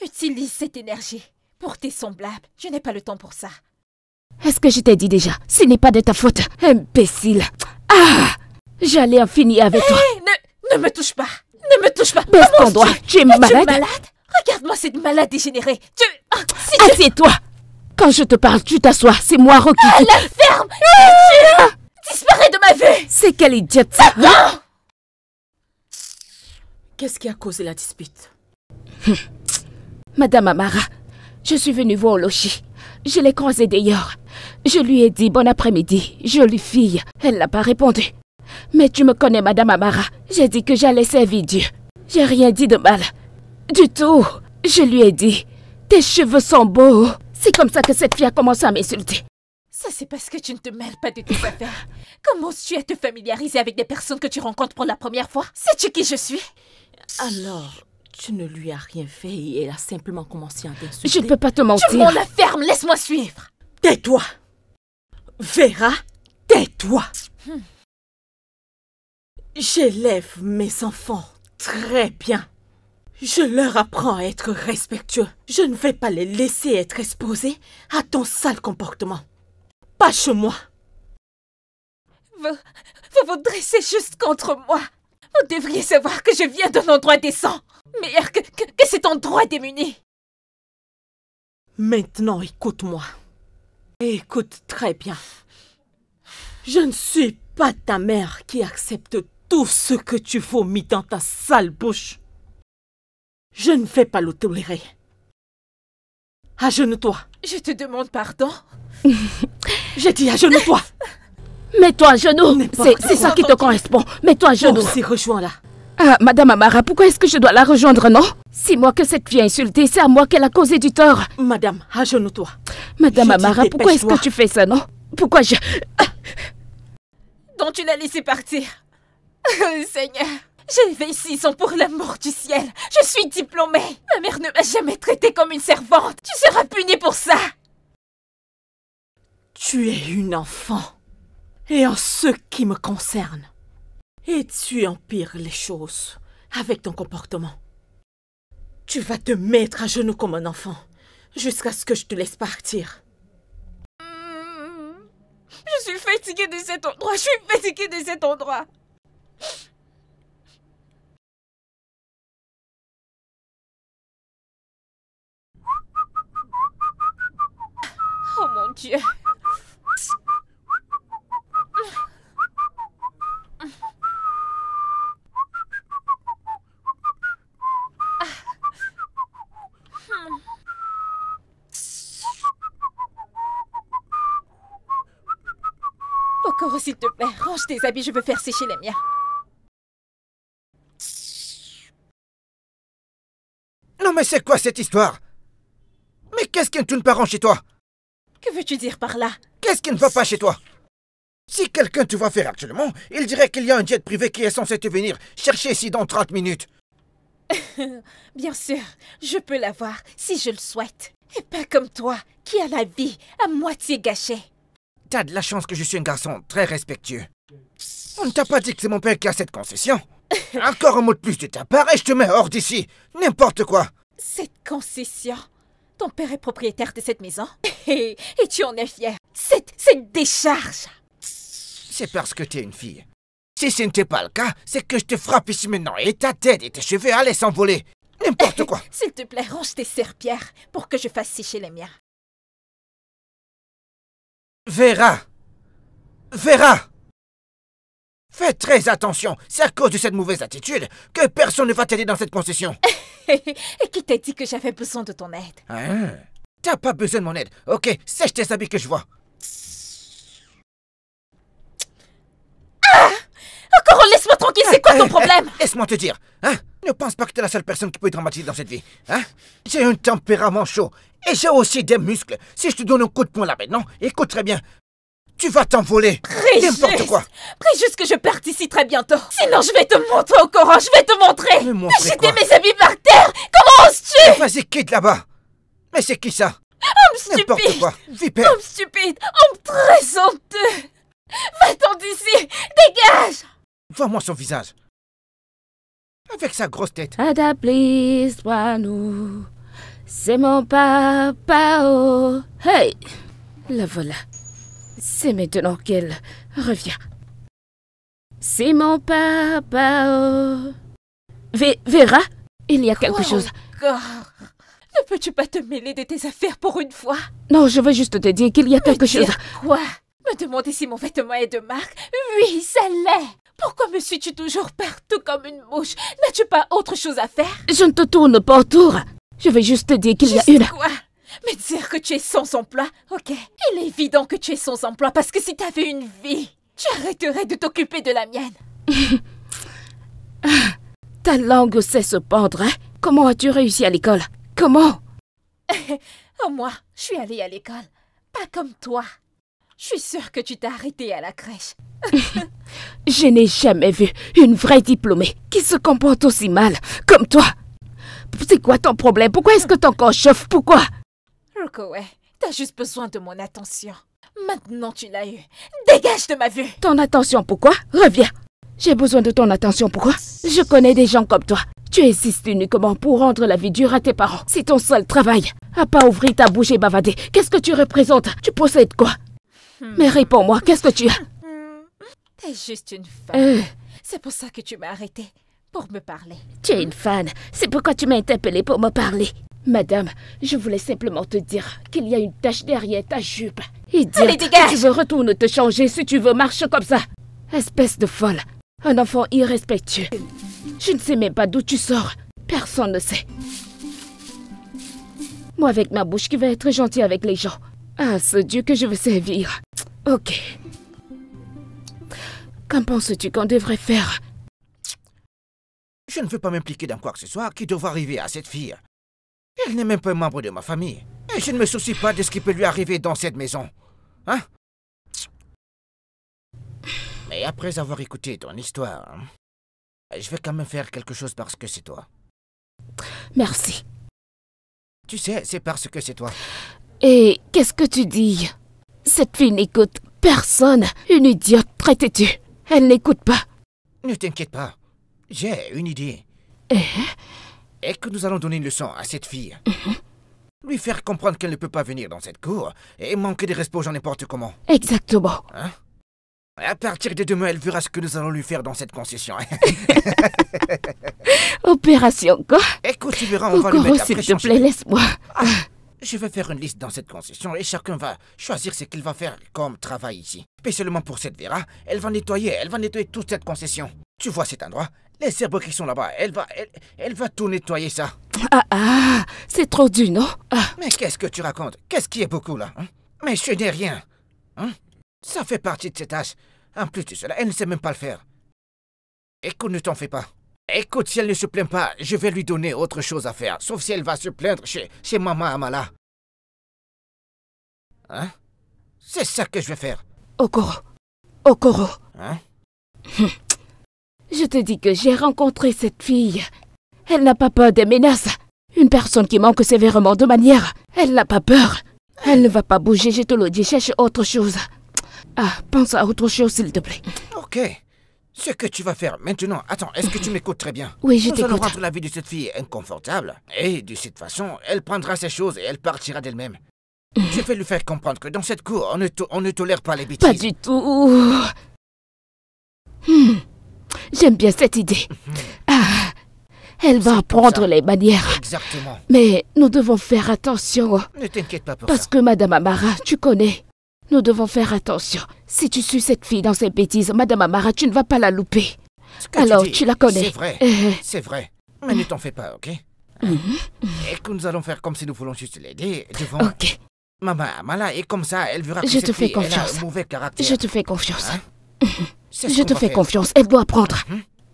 Utilise cette énergie pour tes semblables. Je n'ai pas le temps pour ça. Est-ce que je t'ai dit déjà? Ce n'est pas de ta faute, imbécile. J'allais en finir avec toi. Ne me touche pas. Ne me touche pas. Baisse ton doigt. Tu es malade? Regarde-moi cette malade dégénérée. Assieds-toi. Quand je te parle, tu t'assois. C'est moi, Rocky. La ferme. Disparais de ma vue. C'est quelle idiote ça. Qu'est-ce qui a causé la dispute? Madame Amara, je suis venue voir Olochi. Je l'ai croisée d'ailleurs. Je lui ai dit bon après-midi, jolie fille. Elle n'a pas répondu. Mais tu me connais, Madame Amara. J'ai dit que j'allais servir Dieu. J'ai rien dit de mal. Du tout. Je lui ai dit, tes cheveux sont beaux. C'est comme ça que cette fille a commencé à m'insulter. Ça, c'est parce que tu ne te mêles pas de tes affaires. Comment tu as te familiariser avec des personnes que tu rencontres pour la première fois? Sais-tu qui je suis? Alors, tu ne lui as rien fait et elle a simplement commencé à t'insulter. Je ne peux pas te mentir. Tu m'en la ferme, laisse-moi suivre. Tais-toi. Vera, tais-toi. J'élève mes enfants très bien. Je leur apprends à être respectueux. Je ne vais pas les laisser être exposés à ton sale comportement. Pas chez moi. Vous vous dressez juste contre moi. Vous devriez savoir que je viens d'un endroit décent. Meilleur que cet endroit démuni. Maintenant, écoute-moi. Écoute très bien. Je ne suis pas ta mère qui accepte tout ce que tu vomis dans ta sale bouche. Je ne vais pas le tolérer. Agenouille-toi. Je te demande pardon. J'ai dit agenouille-toi. Mets-toi à genoux. C'est ça qui te correspond. Mets-toi à genoux. Aussi, rejoins-la. Madame Amara, pourquoi est-ce que je dois la rejoindre, non? C'est moi que cette fille a insultée. C'est à moi qu'elle a causé du tort. Madame, agenouille-toi. Madame Amara, pourquoi est-ce que tu fais ça, non? Pourquoi je... Donc tu l'as laissé partir. Seigneur, j'ai réussi pour l'amour du ciel. Je suis diplômée. Ma mère ne m'a jamais traitée comme une servante. Tu seras punie pour ça. Tu es une enfant. Et en ce qui me concerne. Et tu empires les choses avec ton comportement. Tu vas te mettre à genoux comme un enfant jusqu'à ce que je te laisse partir. Je suis fatiguée de cet endroit. Je suis fatiguée de cet endroit. Oh mon Dieu. Okoro, s'il te plaît, range tes habits, je veux faire sécher les miens. Non mais c'est quoi cette histoire? Mais qu'est-ce qui ne tourne pas rond chez toi? Que veux-tu dire par là? Qu'est-ce qui ne va pas chez toi? Si quelqu'un te voit faire actuellement, il dirait qu'il y a un jet privé qui est censé te venir chercher ici dans 30 minutes. Bien sûr, je peux l'avoir si je le souhaite. Et pas comme toi, qui a la vie à moitié gâchée. T'as de la chance que je suis un garçon très respectueux. On ne t'a pas dit que c'est mon père qui a cette concession. Encore un mot de plus de ta part et je te mets hors d'ici. N'importe quoi. Cette concession? Ton père est propriétaire de cette maison et tu en es fier. Cette décharge. C'est parce que t'es une fille. Si ce n'était pas le cas, c'est que je te frappe ici maintenant et ta tête et tes cheveux allaient s'envoler. N'importe quoi. S'il te plaît, range tes serpillères pour que je fasse sécher les miens. Vera. Fais très attention. C'est à cause de cette mauvaise attitude que personne ne va t'aider dans cette concession. Et qui t'a dit que j'avais besoin de ton aide? Hein? T'as pas besoin de mon aide. Ok, sèche tes habits que je vois. Okoro, laisse-moi tranquille, c'est quoi ton problème? Laisse-moi te dire, hein? Ne pense pas que t'es la seule personne qui peut dramatiser dans cette vie, hein? J'ai un tempérament chaud et j'ai aussi des muscles. Si je te donne un coup de poing là maintenant, écoute très bien, tu vas t'envoler. N'importe quoi. Prie juste que je parte ici très bientôt. Sinon, je vais te montrer, Okoro, je vais te montrer. Me montrer Jeter quoi? mes habits par terre. Comment oses-tu? Vas-y, quitte là-bas. Mais c'est qui ça? Homme N'importe stupide. quoi. Vipère. Homme stupide. Homme très honteux. Va-t'en d'ici. Dégage. Vois-moi son visage. Avec sa grosse tête. Adapte-toi-nous. C'est mon papa. Oh. Hey, la voilà. C'est maintenant qu'elle revient. C'est mon papa. Oh. Vera, il y a quelque chose. Encore. Ne peux-tu pas te mêler de tes affaires pour une fois? Non, je veux juste te dire qu'il y a quelque chose. Quoi? Me demander si mon vêtement est de marque? Oui, ça l'est. Pourquoi me suis-tu toujours partout comme une mouche? N'as-tu pas autre chose à faire? Je ne te tourne pas autour. Je vais juste te dire qu'il y a une... Quoi? Me dire que tu es sans emploi? Ok. Il est évident que tu es sans emploi parce que si tu avais une vie, tu arrêterais de t'occuper de la mienne. Ta langue sait se pendre, hein? Comment as-tu réussi à l'école? Comment? Oh, moi, je suis allée à l'école. Pas comme toi. Je suis sûre que tu t'es arrêtée à la crèche. Je n'ai jamais vu une vraie diplômée qui se comporte aussi mal comme toi. C'est quoi ton problème? Pourquoi est-ce que ton corps chauffe? Pourquoi? Rokoe, t'as juste besoin de mon attention. Maintenant tu l'as eu. Dégage de ma vue. Ton attention, pourquoi? Reviens. J'ai besoin de ton attention, pourquoi? Je connais des gens comme toi. Tu existes uniquement pour rendre la vie dure à tes parents. C'est ton seul travail. À pas ouvrir ta bouche et bavader. Qu'est-ce que tu représentes? Tu possèdes quoi? Mais réponds-moi, qu'est-ce que tu as? T'es juste une femme. C'est pour ça que tu m'as arrêtée. Pour me parler. Tu es une fan. C'est pourquoi tu m'as interpellée pour me parler. Madame, je voulais simplement te dire qu'il y a une tache derrière ta jupe. Idiote. Allez, dégage! Si tu veux, retourne te changer. Si tu veux, marche comme ça. Espèce de folle. Un enfant irrespectueux. Je ne sais même pas d'où tu sors. Personne ne sait. Moi, avec ma bouche qui va être gentille avec les gens. Ah, ce Dieu que je veux servir. Ok. Qu'en penses-tu qu'on devrait faire? Je ne veux pas m'impliquer dans quoi que ce soit qui devra arriver à cette fille. Elle n'est même pas un membre de ma famille. Et je ne me soucie pas de ce qui peut lui arriver dans cette maison. Hein? Mais après avoir écouté ton histoire, je vais quand même faire quelque chose parce que c'est toi. Merci. Tu sais, c'est parce que c'est toi. Et qu'est-ce que tu dis? Cette fille n'écoute personne. Une idiote très têtue. Elle n'écoute pas. Ne t'inquiète pas. J'ai une idée. Et que nous allons donner une leçon à cette fille. Lui faire comprendre qu'elle ne peut pas venir dans cette cour et manquer de respect aux gens n'importe comment. Exactement. Hein? À partir de demain, elle verra ce que nous allons lui faire dans cette concession. Opération quoi? Écoute, tu verras, on va lui mettre la s'il pression. te plaît, laisse-moi. Je vais faire une liste dans cette concession et chacun va choisir ce qu'il va faire comme travail ici. Spécialement pour cette Vera, elle va nettoyer toute cette concession. Tu vois cet endroit? Les herbes qui sont là-bas, elle va tout nettoyer ça. C'est trop dur, non? Mais qu'est-ce que tu racontes? Qu'est-ce qui est beaucoup là? Hein? Mais je n'ai rien. Hein? Ça fait partie de ses tâches. En plus de cela, elle ne sait même pas le faire. Écoute, ne t'en fais pas. Écoute, si elle ne se plaint pas, je vais lui donner autre chose à faire. Sauf si elle va se plaindre chez Maman Amala. Hein? C'est ça que je vais faire. Okoro. Hein? Je te dis que j'ai rencontré cette fille. Elle n'a pas peur des menaces. Une personne qui manque sévèrement de manière. Elle n'a pas peur. Elle ne va pas bouger, je te le dis. Cherche autre chose. Pense à autre chose, s'il te plaît. Ok. Ce que tu vas faire maintenant... Attends, est-ce que tu m'écoutes très bien? Oui, je Nous allons t'écoute. rendre la vie de cette fille inconfortable. Et de cette façon, elle prendra ses choses et elle partira d'elle-même. Je vais lui faire comprendre que dans cette cour, on ne tolère pas les bêtises. Pas du tout. J'aime bien cette idée. Elle va apprendre les manières. Exactement. Mais nous devons faire attention. Ne t'inquiète pas pour Parce ça. que Madame Amara, tu connais. Nous devons faire attention. Si tu suis cette fille dans ses bêtises, Madame Amara, tu ne vas pas la louper. Ce que Alors, dis, tu la connais. C'est vrai, c'est vrai. Mais ne t'en fais pas, ok? Et que nous allons faire comme si nous voulons juste l'aider devant... Ok, Maman Amala, et comme ça, elle verra que Je cette te fais fille, elle a confiance. un mauvais caractère. je te fais confiance. Hein? C'est ce Je qu'on te va fais faire. confiance. Elle doit apprendre.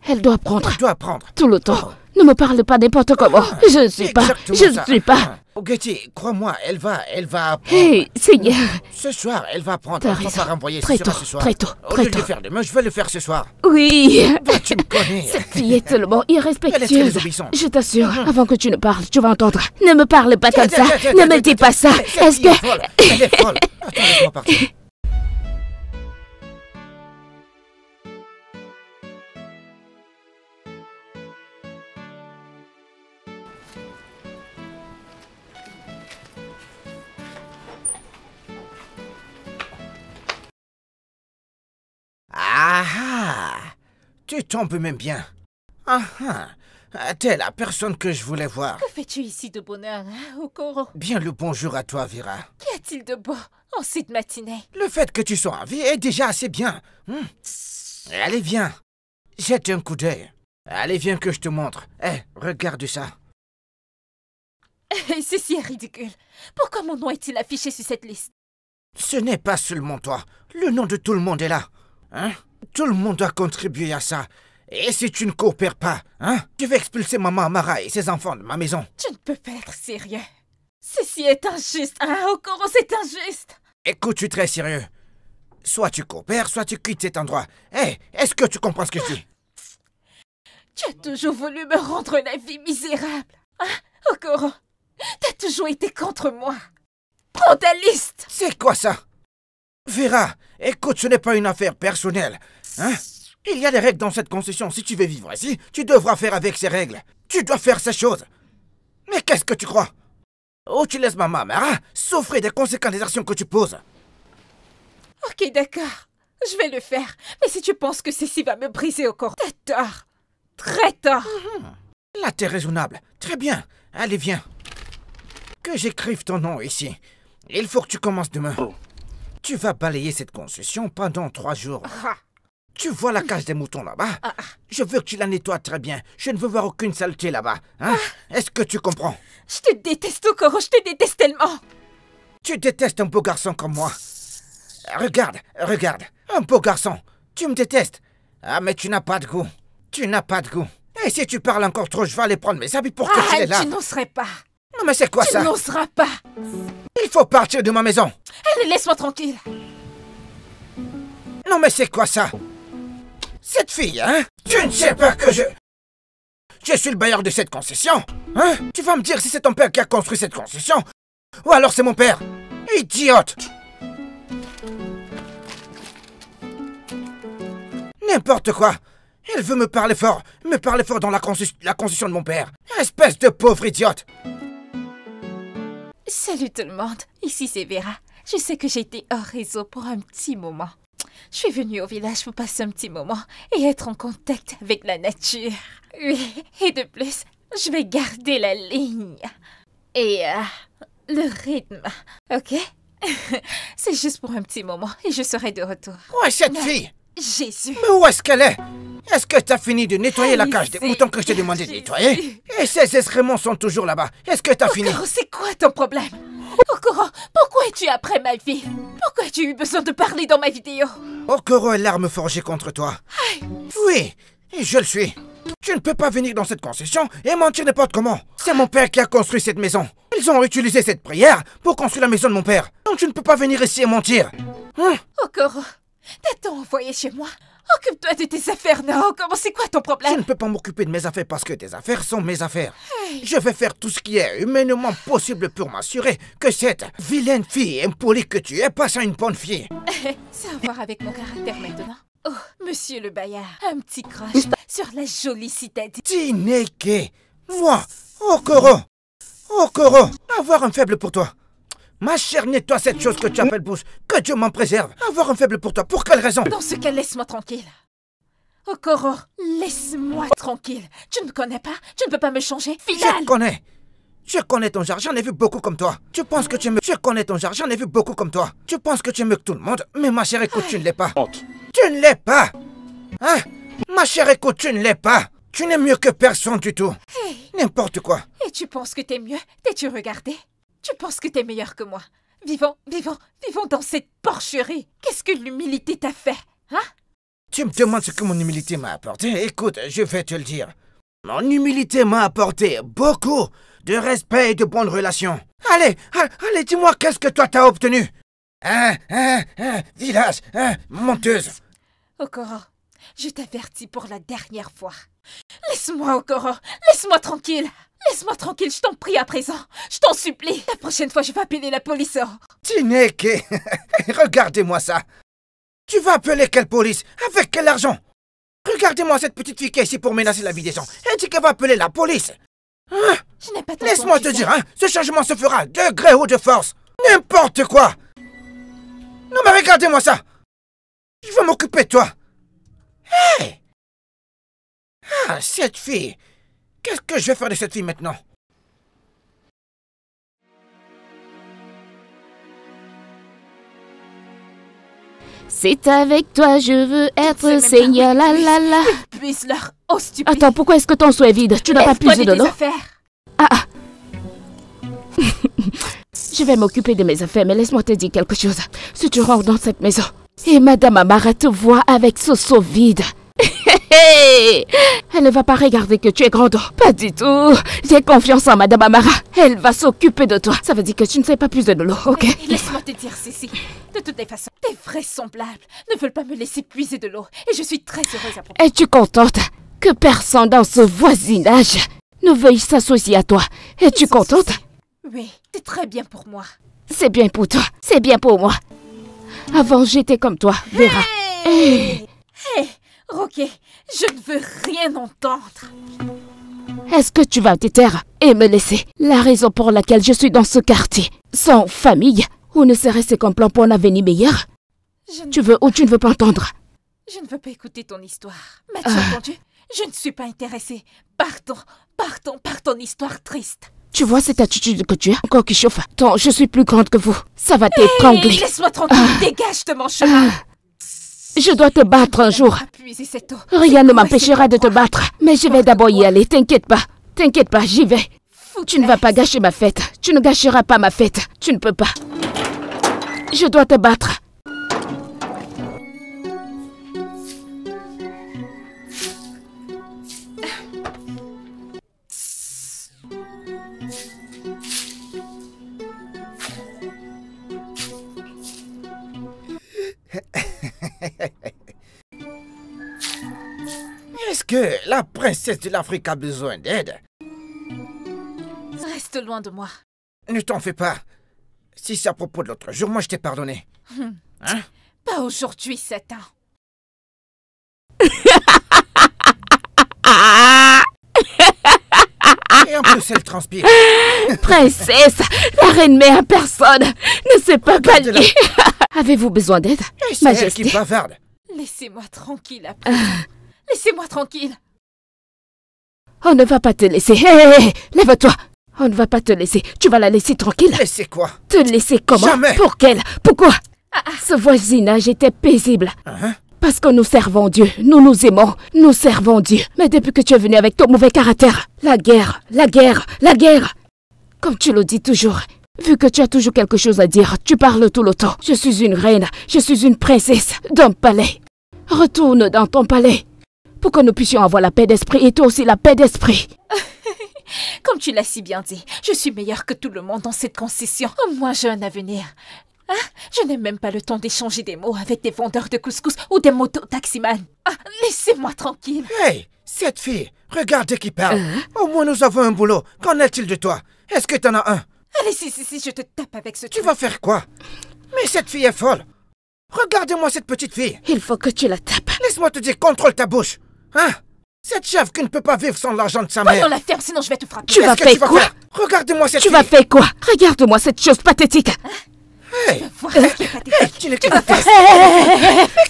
Elle doit apprendre. Tu dois apprendre. Tout le temps. Ne me parle pas n'importe comment. Je ne suis pas. Exactement Je ne ça. suis pas. Ogeti, crois-moi, elle va apprendre. Hé, Seigneur. Ce soir, elle va apprendre. T'as Elle va raison. pas renvoyer, Très ce sera tôt, ce soir. très tôt, Au très lieu de le tôt. faire demain, je vais le faire ce soir. Oui. Bah, tu me connais. Cette fille est tellement Elle est très irrespectueuse. désobéissante. Je t'assure, avant que tu ne parles, tu vas entendre. Ne me parle pas comme ça. Tiens, Ne me dis pas ça. cette Est-ce fille est que... folle. Elle est folle. Attends, laisse-moi partir. Tu tombes même bien. T'es la personne que je voulais voir. Que fais-tu ici de bonheur, hein, Okoro? Bien le bonjour à toi, Vera. Qu'y a-t-il de beau en cette matinée? Le fait que tu sois en vie est déjà assez bien. Allez, viens. Jette un coup d'œil. Allez, viens que je te montre. Regarde ça. Ceci est ridicule. Pourquoi mon nom est-il affiché sur cette liste? Ce n'est pas seulement toi. Le nom de tout le monde est là. Tout le monde doit contribuer à ça. Et si tu ne coopères pas, tu vas expulser Maman Amara et ses enfants de ma maison. Tu ne peux pas être sérieux. Ceci est injuste, hein, Okoro, c'est injuste. Écoute, je suis très sérieux. Soit tu coopères, soit tu quittes cet endroit. Est-ce que tu comprends ce que je dis? Tu as toujours voulu me rendre la vie misérable. Okoro, t'as toujours été contre moi. Prends ta liste. C'est quoi ça? Vera, écoute, ce n'est pas une affaire personnelle. Il y a des règles dans cette concession. Si tu veux vivre ici, tu devras faire avec ces règles. Tu dois faire ces choses. Mais qu'est-ce que tu crois? Ou tu laisses Maman Amara souffrir des conséquences des actions que tu poses. Ok, d'accord. Je vais le faire. Mais si tu penses que ceci va me briser au corps, t'as tort. Très tort. Là, t'es raisonnable. Très bien. Allez, viens. Que j'écrive ton nom ici. Il faut que tu commences demain. Tu vas balayer cette concession pendant 3 jours. Tu vois la cage des moutons là-bas? Je veux que tu la nettoies très bien. Je ne veux voir aucune saleté là-bas. Est-ce que tu comprends? Je te déteste, Okoro, je te déteste tellement. Tu détestes un beau garçon comme moi. Regarde. Un beau garçon. Tu me détestes. Mais tu n'as pas de goût. Tu n'as pas de goût. Et si tu parles encore trop, je vais aller prendre mes habits pour que tu les laves. Tu n'oserais pas. Non, mais c'est quoi ça? Tu n'oseras pas. Il faut partir de ma maison. Allez, laisse-moi tranquille. Non, mais c'est quoi ça? Cette fille, hein? Tu ne sais pas que je... Je suis le bailleur de cette concession, hein? Tu vas me dire si c'est ton père qui a construit cette concession, ou alors c'est mon père. Idiote! N'importe quoi. Elle veut me parler fort dans la concession de mon père. Espèce de pauvre idiote. Salut tout le monde, ici c'est Vera. Je sais que j'ai été hors réseau pour un petit moment. Je suis venue au village pour passer un petit moment et être en contact avec la nature. Oui, et de plus, je vais garder la ligne. Et le rythme, ok? C'est juste pour un petit moment et je serai de retour. Où est cette fille? Jésus! Mais où est-ce qu'elle est? Est-ce que t'as fini de nettoyer la cage des moutons que je t'ai demandé de nettoyer? Et ces excréments sont toujours là-bas. Est-ce que t'as fini? Okoro, c'est quoi ton problème? Okoro, pourquoi es-tu après ma vie? Pourquoi as-tu eu besoin de parler dans ma vidéo? Okoro est l'arme forgée contre toi. Oui, et je le suis. Tu ne peux pas venir dans cette concession et mentir n'importe comment. C'est mon père qui a construit cette maison. Ils ont utilisé cette prière pour construire la maison de mon père. Donc tu ne peux pas venir ici et mentir. Hein? Okoro, t'as-t-on envoyé chez moi? Occupe-toi de tes affaires, non? Comment c'est quoi ton Je problème? ne peux pas m'occuper de mes affaires parce que tes affaires sont mes affaires. Je vais faire tout ce qui est humainement possible pour m'assurer que cette vilaine fille impolie que tu es passe à une bonne fille. Ça a à voir avec mon caractère maintenant. Oh, monsieur le Bayard, un petit crush sur la jolie citadine. Tineke, moi, Okoro, avoir un faible pour toi. Ma chère, nettoie cette chose que tu appelles bouche. Que Dieu m'en préserve. Avoir un faible pour toi, pour quelle raison? Dans ce cas, laisse-moi tranquille. Okoro, laisse-moi tranquille. Tu ne me connais pas, tu ne peux pas me changer. Final! Je connais ton genre, j'en ai vu beaucoup comme toi. Tu penses que tu es mieux. Je connais ton genre, j'en ai vu beaucoup comme toi. Tu penses que tu es mieux que tout le monde, mais ma chère, écoute, tu ne l'es pas. Tu ne l'es pas. Hein? Ma chère, écoute, tu ne l'es pas. Tu n'es mieux que personne du tout. N'importe quoi. Et tu penses que t'es mieux? T'es-tu regardé? Tu penses que t'es meilleur que moi? Vivons dans cette porcherie. Qu'est-ce que l'humilité t'a fait? Hein? Tu me demandes ce que mon humilité m'a apporté? Écoute, je vais te le dire. Mon humilité m'a apporté beaucoup de respect et de bonnes relations. Allez, dis-moi qu'est-ce que toi t'as obtenu? Village, menteuse. Okoro, je t'avertis pour la dernière fois. Laisse-moi, Okoro, laisse-moi tranquille. Laisse-moi tranquille, je t'en prie à présent. Je t'en supplie. La prochaine fois, je vais appeler la police. Tineke, regardez-moi ça. Tu vas appeler quelle police? Avec quel argent? Regardez-moi cette petite fille qui est ici pour menacer la vie des gens. Elle dit qu'elle va appeler la police. Hein? Je n'ai pas ton Laisse-moi temps, te dire, hein, ce changement se fera de gré ou de force. N'importe quoi. Non mais regardez-moi ça. Je vais m'occuper de toi. Hey! Ah, cette fille. Qu'est-ce que je vais faire de cette fille maintenant? C'est avec toi, je veux être Seigneur, la la la. Puisse leur... Oh, stupide. Attends, pourquoi est-ce que ton seau est vide? Tu n'as pas puisé de l'eau? Ah. Je vais m'occuper de mes affaires, mais laisse-moi te dire quelque chose. Si tu rentres dans cette maison et Madame Amara te voit avec ce seau vide, elle ne va pas regarder que tu es grande. Pas du tout. J'ai confiance en Madame Amara. Elle va s'occuper de toi. Ça veut dire que tu ne sais pas puiser de l'eau, ok? Laisse-moi te dire ceci. De toutes les façons, tes vrais semblables ne veulent pas me laisser puiser de l'eau. Et je suis très heureuse à propos. Es-tu contente que personne dans ce voisinage ne veuille s'associer à toi? Es-tu contente? Oui, c'est très bien pour moi. C'est bien pour toi. C'est bien pour moi. Avant, j'étais comme toi, Vera. Hey, Roquet, je ne veux rien entendre. Est-ce que tu vas te taire et me laisser? La raison pour laquelle je suis dans ce quartier, sans famille, ou ne serait-ce qu'un plan pour un avenir meilleur? Tu veux ou tu ne veux pas entendre? Je ne veux pas écouter ton histoire. M'as-tu entendu? Je ne suis pas intéressée. Partons par ton histoire triste. Tu vois cette attitude que tu as, encore qui chauffe. Attends, je suis plus grande que vous. Ça va t'étrangler. Laisse-moi tranquille, dégage de mon chemin. Je dois te battre un jour. Rien ne m'empêchera de te battre. Mais je vais d'abord y aller, t'inquiète pas. T'inquiète pas, j'y vais. Tu ne vas pas gâcher ma fête. Tu ne gâcheras pas ma fête. Tu ne peux pas. Je dois te battre. que la princesse de l'Afrique a besoin d'aide? Reste loin de moi. Ne t'en fais pas. Si c'est à propos de l'autre jour, moi je t'ai pardonné. Hein? Pas aujourd'hui, Satan. Et en plus, elle transpire. Princesse, la reine mère en personne ne sait pas pallier. Avez-vous besoin d'aide, Et c'est elle qui Majesté? bavarde. Laissez-moi tranquille à présent. Laissez-moi tranquille. On ne va pas te laisser. Hé, hé, hé, lève-toi. On ne va pas te laisser. Tu vas la laisser tranquille. Mais c'est quoi? Te laisser comment? Jamais. Pour quelle? Pourquoi? Ce voisinage était paisible. Hein? Parce que nous servons Dieu, nous nous aimons, nous servons Dieu. Mais depuis que tu es venu avec ton mauvais caractère, la guerre, la guerre, la guerre. Comme tu le dis toujours, vu que tu as toujours quelque chose à dire, tu parles tout le temps. Je suis une reine, je suis une princesse d'un palais. Retourne dans ton palais pour que nous puissions avoir la paix d'esprit et toi aussi la paix d'esprit. Comme tu l'as si bien dit, je suis meilleure que tout le monde dans cette concession. Au moins, j'ai un avenir. Hein? Je n'ai même pas le temps d'échanger des mots avec des vendeurs de couscous ou des moto-taximans. Ah, laissez-moi tranquille. Hey, cette fille, regarde qui parle. Au moins nous avons un boulot. Qu'en est-il de toi? Est-ce que t'en as un? Allez, si, je te tape avec ce Tu truc. vas faire quoi? Mais cette fille est folle. Regardez-moi cette petite fille. Il faut que tu la tapes. Laisse-moi te dire, contrôle ta bouche. Hein? Cette chèvre qui ne peut pas vivre sans l'argent de sa Va dans mère. la ferme, sinon je vais te frapper. Tu vas Qu'est-ce que tu faire vas quoi? faire? Regardez-moi cette Tu fille. vas faire quoi? Regarde-moi cette chose pathétique. Hey, Vois ce qui est pathétique. tu n'es que ma fille.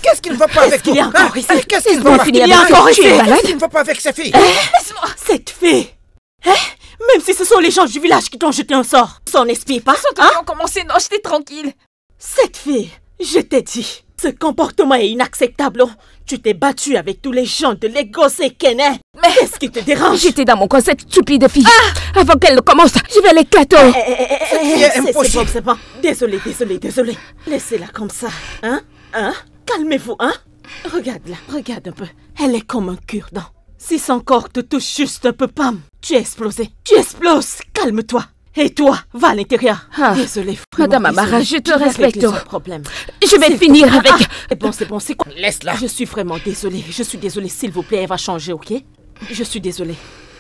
Qu'est-ce qui ne va pas avec toi? qu'il y a encore ici? Qu'est-ce qui ne Bon, va pas? finir Il y a avec encore toi. Tu es ici. malade? Qu'est-ce qui ne va pas avec ces filles? Laisse-moi. Cette fille. Hein? Même si ce sont les gens du village qui t'ont jeté un sort, ça n'explique pas. Sans que tu aies commencé, non, j'étais tranquille. Cette fille, je t'ai dit, ce comportement est inacceptable. Tu t'es battu avec tous les gens de Lagos et Kenya. Mais Qu'est-ce qui te dérange? J'étais dans mon coin, cette stupide fille. Avant qu'elle ne commence, je vais l'éclater. fille est impossible. C'est bon. Désolé. Laissez-la comme ça. Hein? Calmez-vous, hein? Regarde-la, regarde un peu. Elle est comme un cure-dent. Si son corps te touche juste un peu, pam, tu es explosé. Tu exploses. Calme-toi. Et toi, va à l'intérieur. Ah. Désolé, Madame Amara, je te vais respecte. régler ce problème. Je vais S'il te finir plaît. avec... C'est bon, c'est quoi? Laisse-la. Je suis vraiment désolée. S'il vous plaît, elle va changer, ok? Je suis désolée.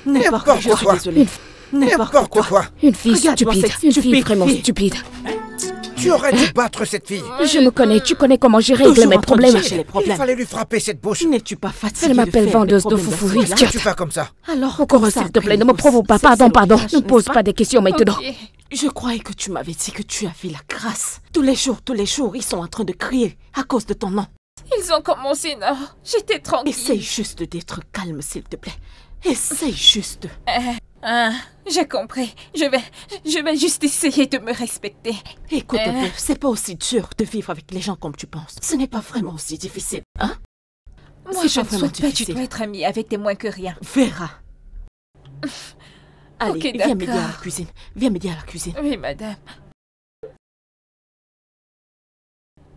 N'importe N'importe je suis quoi. désolée. N'importe quoi. Une fille Regarde-moi stupide. cette Une fille stupide vraiment fille. stupide. Tu aurais dû battre cette fille. Je me connais, tu connais comment je règle Toujours mes en train de problèmes. chercher les Il problèmes. fallait lui frapper cette bouche. N'es-tu pas fatiguée Elle de m'appelle faire vendeuse des de problèmes foufou, ce Pourquoi idiote. tu fais comme ça? Alors, Encore comme s'il ça, te plaît, ne me Pringles. provoque pas. C'est Pardon. le clash, Ne n'est-ce pose pas? pas des questions maintenant. Ok. Je croyais que tu m'avais dit que tu avais la grâce. Tous les jours, ils sont en train de crier à cause de ton nom. Ils ont commencé, non. J'étais tranquille. Essaye juste d'être calme, s'il te plaît. Essaye juste. J'ai compris. Je vais juste essayer de me respecter. Écoute un peu, c'est pas aussi dur de vivre avec les gens comme tu penses. Ce n'est pas vraiment aussi difficile, hein? Moi, C'est je pas ne vraiment souhaite pas du difficile. tout être amie avec des moins que rien. Vera. Allez, Ok, viens m'aider à la d'accord. cuisine. Viens m'aider à la cuisine. Oui, madame.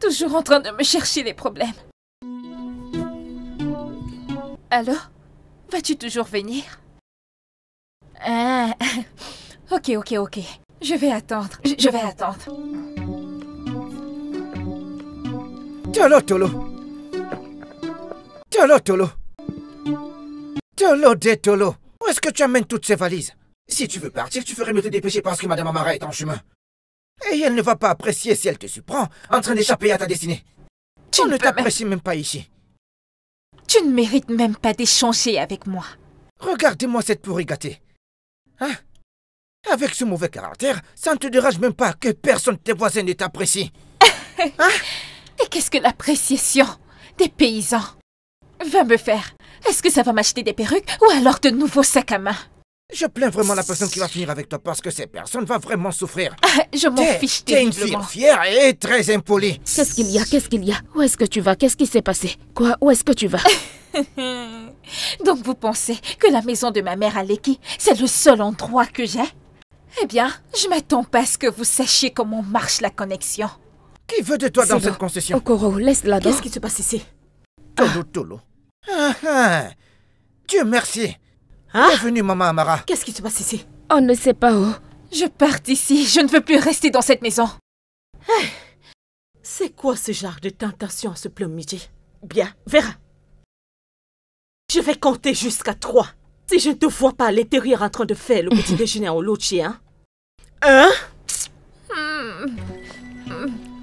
Toujours en train de me chercher les problèmes. Alors, vas-tu toujours venir? Ah, ok. Je vais attendre. Je vais attendre. Tolo, Tolo. Tolo, Tolo. Tolo de Tolo. Où est-ce que tu amènes toutes ces valises? Si tu veux partir, tu ferais mieux te dépêcher parce que Madame Amara est en chemin. Et elle ne va pas apprécier si elle te surprend en train d'échapper à ta destinée. On ne t'apprécie même pas ici. Tu ne mérites même pas d'échanger avec moi. Regardez-moi cette pourrie gâtée. Hein? Avec ce mauvais caractère, ça ne te dérange même pas que personne de tes voisins ne t'apprécie. Et qu'est-ce que l'appréciation des paysans? Va me faire. Est-ce que ça va m'acheter des perruques ou alors de nouveaux sacs à main? Je plains vraiment la personne qui va finir avec toi parce que cette personne va vraiment souffrir. Ah, je m'en fiche T'es une fille terriblement. fière et très impolie. Qu'est-ce qu'il y a? Où est-ce que tu vas? Qu'est-ce qui s'est passé? Quoi? Où est-ce que tu vas? Donc vous pensez que la maison de ma mère à Lekki, c'est le seul endroit que j'ai? Eh bien, je m'attends pas à ce que vous sachiez comment marche la connexion. Qui veut de toi dans C'est cette bon. concession? Okoro, laisse-la donc. Qu'est-ce qui se passe ici? Tolo. Dieu merci. Hein? Bienvenue, Maman Amara. Qu'est-ce qui se passe ici? On ne sait pas où. Je pars d'ici, je ne veux plus rester dans cette maison. C'est quoi ce genre de tentation à ce plein midi? Bien, Vera. Je vais compter jusqu'à 3. Si je ne te vois pas à l'intérieur en train de faire le petit déjeuner au logis, hein? 1.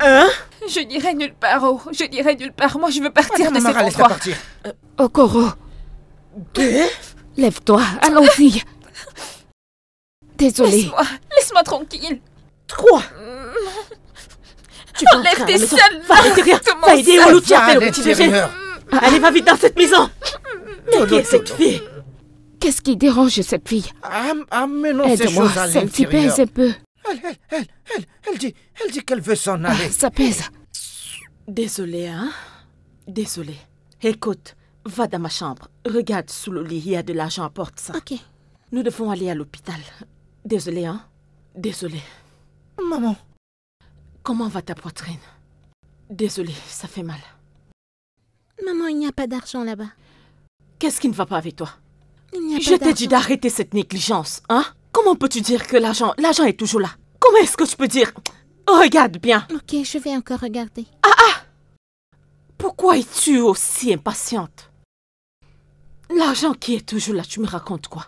1. Je n'irai nulle part, oh. Je n'irai nulle part. Moi, je veux partir Madame de cet Amara, laisse-la endroit. partir. Okoro, 2. lève-toi, allons-y. Désolée. Laisse-moi tranquille. 3. Tu vas Enlève entrer à tes la maison. sales Va à l'intérieur. mains, Va aider comment ça Oluchi à Va faire à le petit déjeuner. l'intérieur. Allez, va vite dans cette maison. Mais qui est cette fille? Qu'est-ce qui dérange cette fille? Amenons ces Aide-moi, choses à celle-ci l'intérieur. pèse un peu. Elle dit qu'elle veut s'en aller. Ça pèse. Désolée, hein? Désolée. Écoute, va dans ma chambre. Regarde sous le lit, il y a de l'argent, apporte ça. Ok. Nous devons aller à l'hôpital. Désolée, hein? Désolée. Maman. Comment va ta poitrine? Désolée, ça fait mal. Maman, il n'y a pas d'argent là-bas. Qu'est-ce qui ne va pas avec toi? Il n'y a Je pas t'ai dit d'argent. d'arrêter cette négligence, hein? Comment peux-tu dire que l'argent est toujours là? Comment est-ce que je peux dire? Regarde bien. Ok, je vais encore regarder. Pourquoi es-tu aussi impatiente? L'argent qui est toujours là, tu me racontes quoi?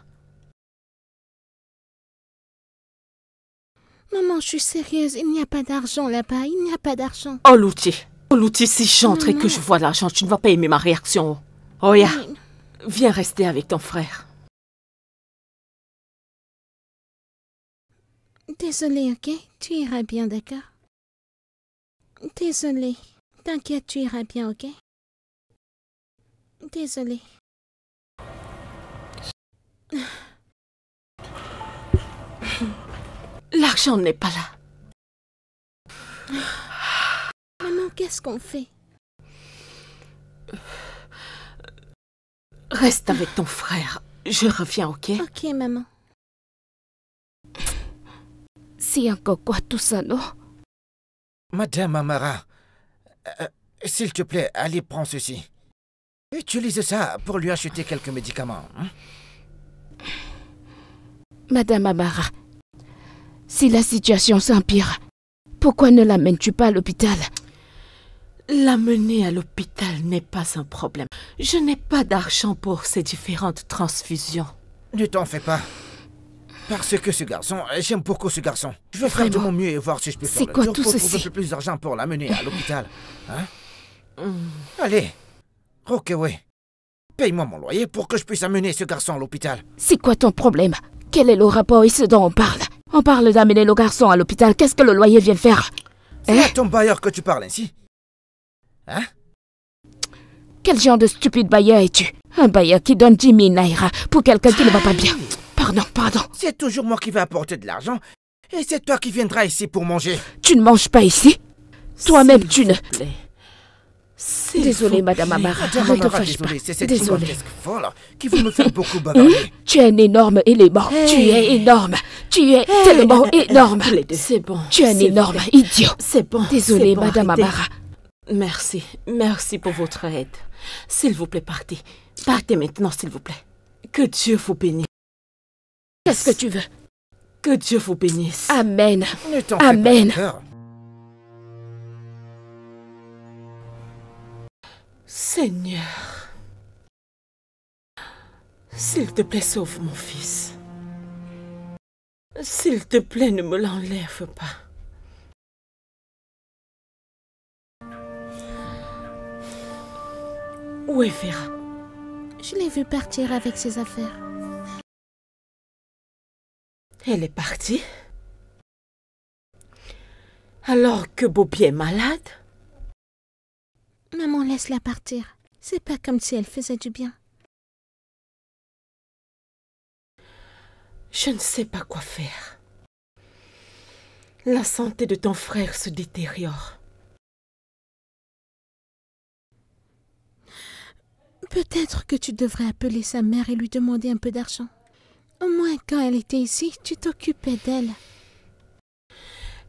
Maman, je suis sérieuse. Il n'y a pas d'argent là-bas. Il n'y a pas d'argent. Oluchi, si j'entre et que je vois l'argent, tu ne vas pas aimer ma réaction. Oya, viens rester avec ton frère. Désolée, ok? Tu iras bien, d'accord? Désolée. T'inquiète, tu iras bien, ok? Désolée. L'argent n'est pas là. Maman, qu'est-ce qu'on fait? Reste avec ton frère. Je reviens, ok? Ok, maman. C'est encore quoi tout ça, non? Madame Amara, s'il te plaît, allez, prends ceci. Utilise ça pour lui acheter quelques médicaments. Hein? Madame Amara, si la situation s'empire, pourquoi ne l'amènes-tu pas à l'hôpital? L'amener à l'hôpital n'est pas un problème. Je n'ai pas d'argent pour ces différentes transfusions. Ne t'en fais pas. Parce que ce garçon, j'aime beaucoup ce garçon. Je vais faire de Vraiment? mon mieux et voir si je peux C'est faire quoi le tour tout pour ceci? trouver plus d'argent pour l'amener à l'hôpital. Hein? Allez, Rockaway, paye-moi mon loyer pour que je puisse amener ce garçon à l'hôpital. C'est quoi ton problème? Quel est le rapport et ce dont on parle? On parle d'amener le garçon à l'hôpital. Qu'est-ce que le loyer vient faire? C'est à ton bailleur que tu parles ainsi. Hein? Quel genre de stupide bailleur es-tu? Un bailleur qui donne 10 000 naira pour quelqu'un qui ne va pas bien. Pardon. C'est toujours moi qui vais apporter de l'argent et c'est toi qui viendras ici pour manger. Tu ne manges pas ici? Toi-même, tu ne... Désolée, Désolée, Madame Amara. Madame Ne te Amara, fâche pas. désolé, c'est cette Désolée. gigantesque folle qui veut me faire beaucoup bavarder. Tu es un énorme élément. Tu es énorme. Tu es tellement énorme. C'est bon. Tu es un s'il vous énorme plaît. idiot. C'est bon. Désolée, c'est bon, Madame arrêtez. Amara. Merci pour votre aide. S'il vous plaît, partez. Partez maintenant, s'il vous plaît. Que Dieu vous bénisse. Qu'est-ce que tu veux? Que Dieu vous bénisse. Amen. Ne t'en fais Amen. pas, d'accord? Seigneur, s'il te plaît, sauve mon fils. S'il te plaît, ne me l'enlève pas. Où est Vera? Je l'ai vu partir avec ses affaires. Elle est partie? Alors que Bobby est malade? Maman, laisse-la partir. C'est pas comme si elle faisait du bien. Je ne sais pas quoi faire. La santé de ton frère se détériore. Peut-être que tu devrais appeler sa mère et lui demander un peu d'argent. Au moins, quand elle était ici, tu t'occupais d'elle.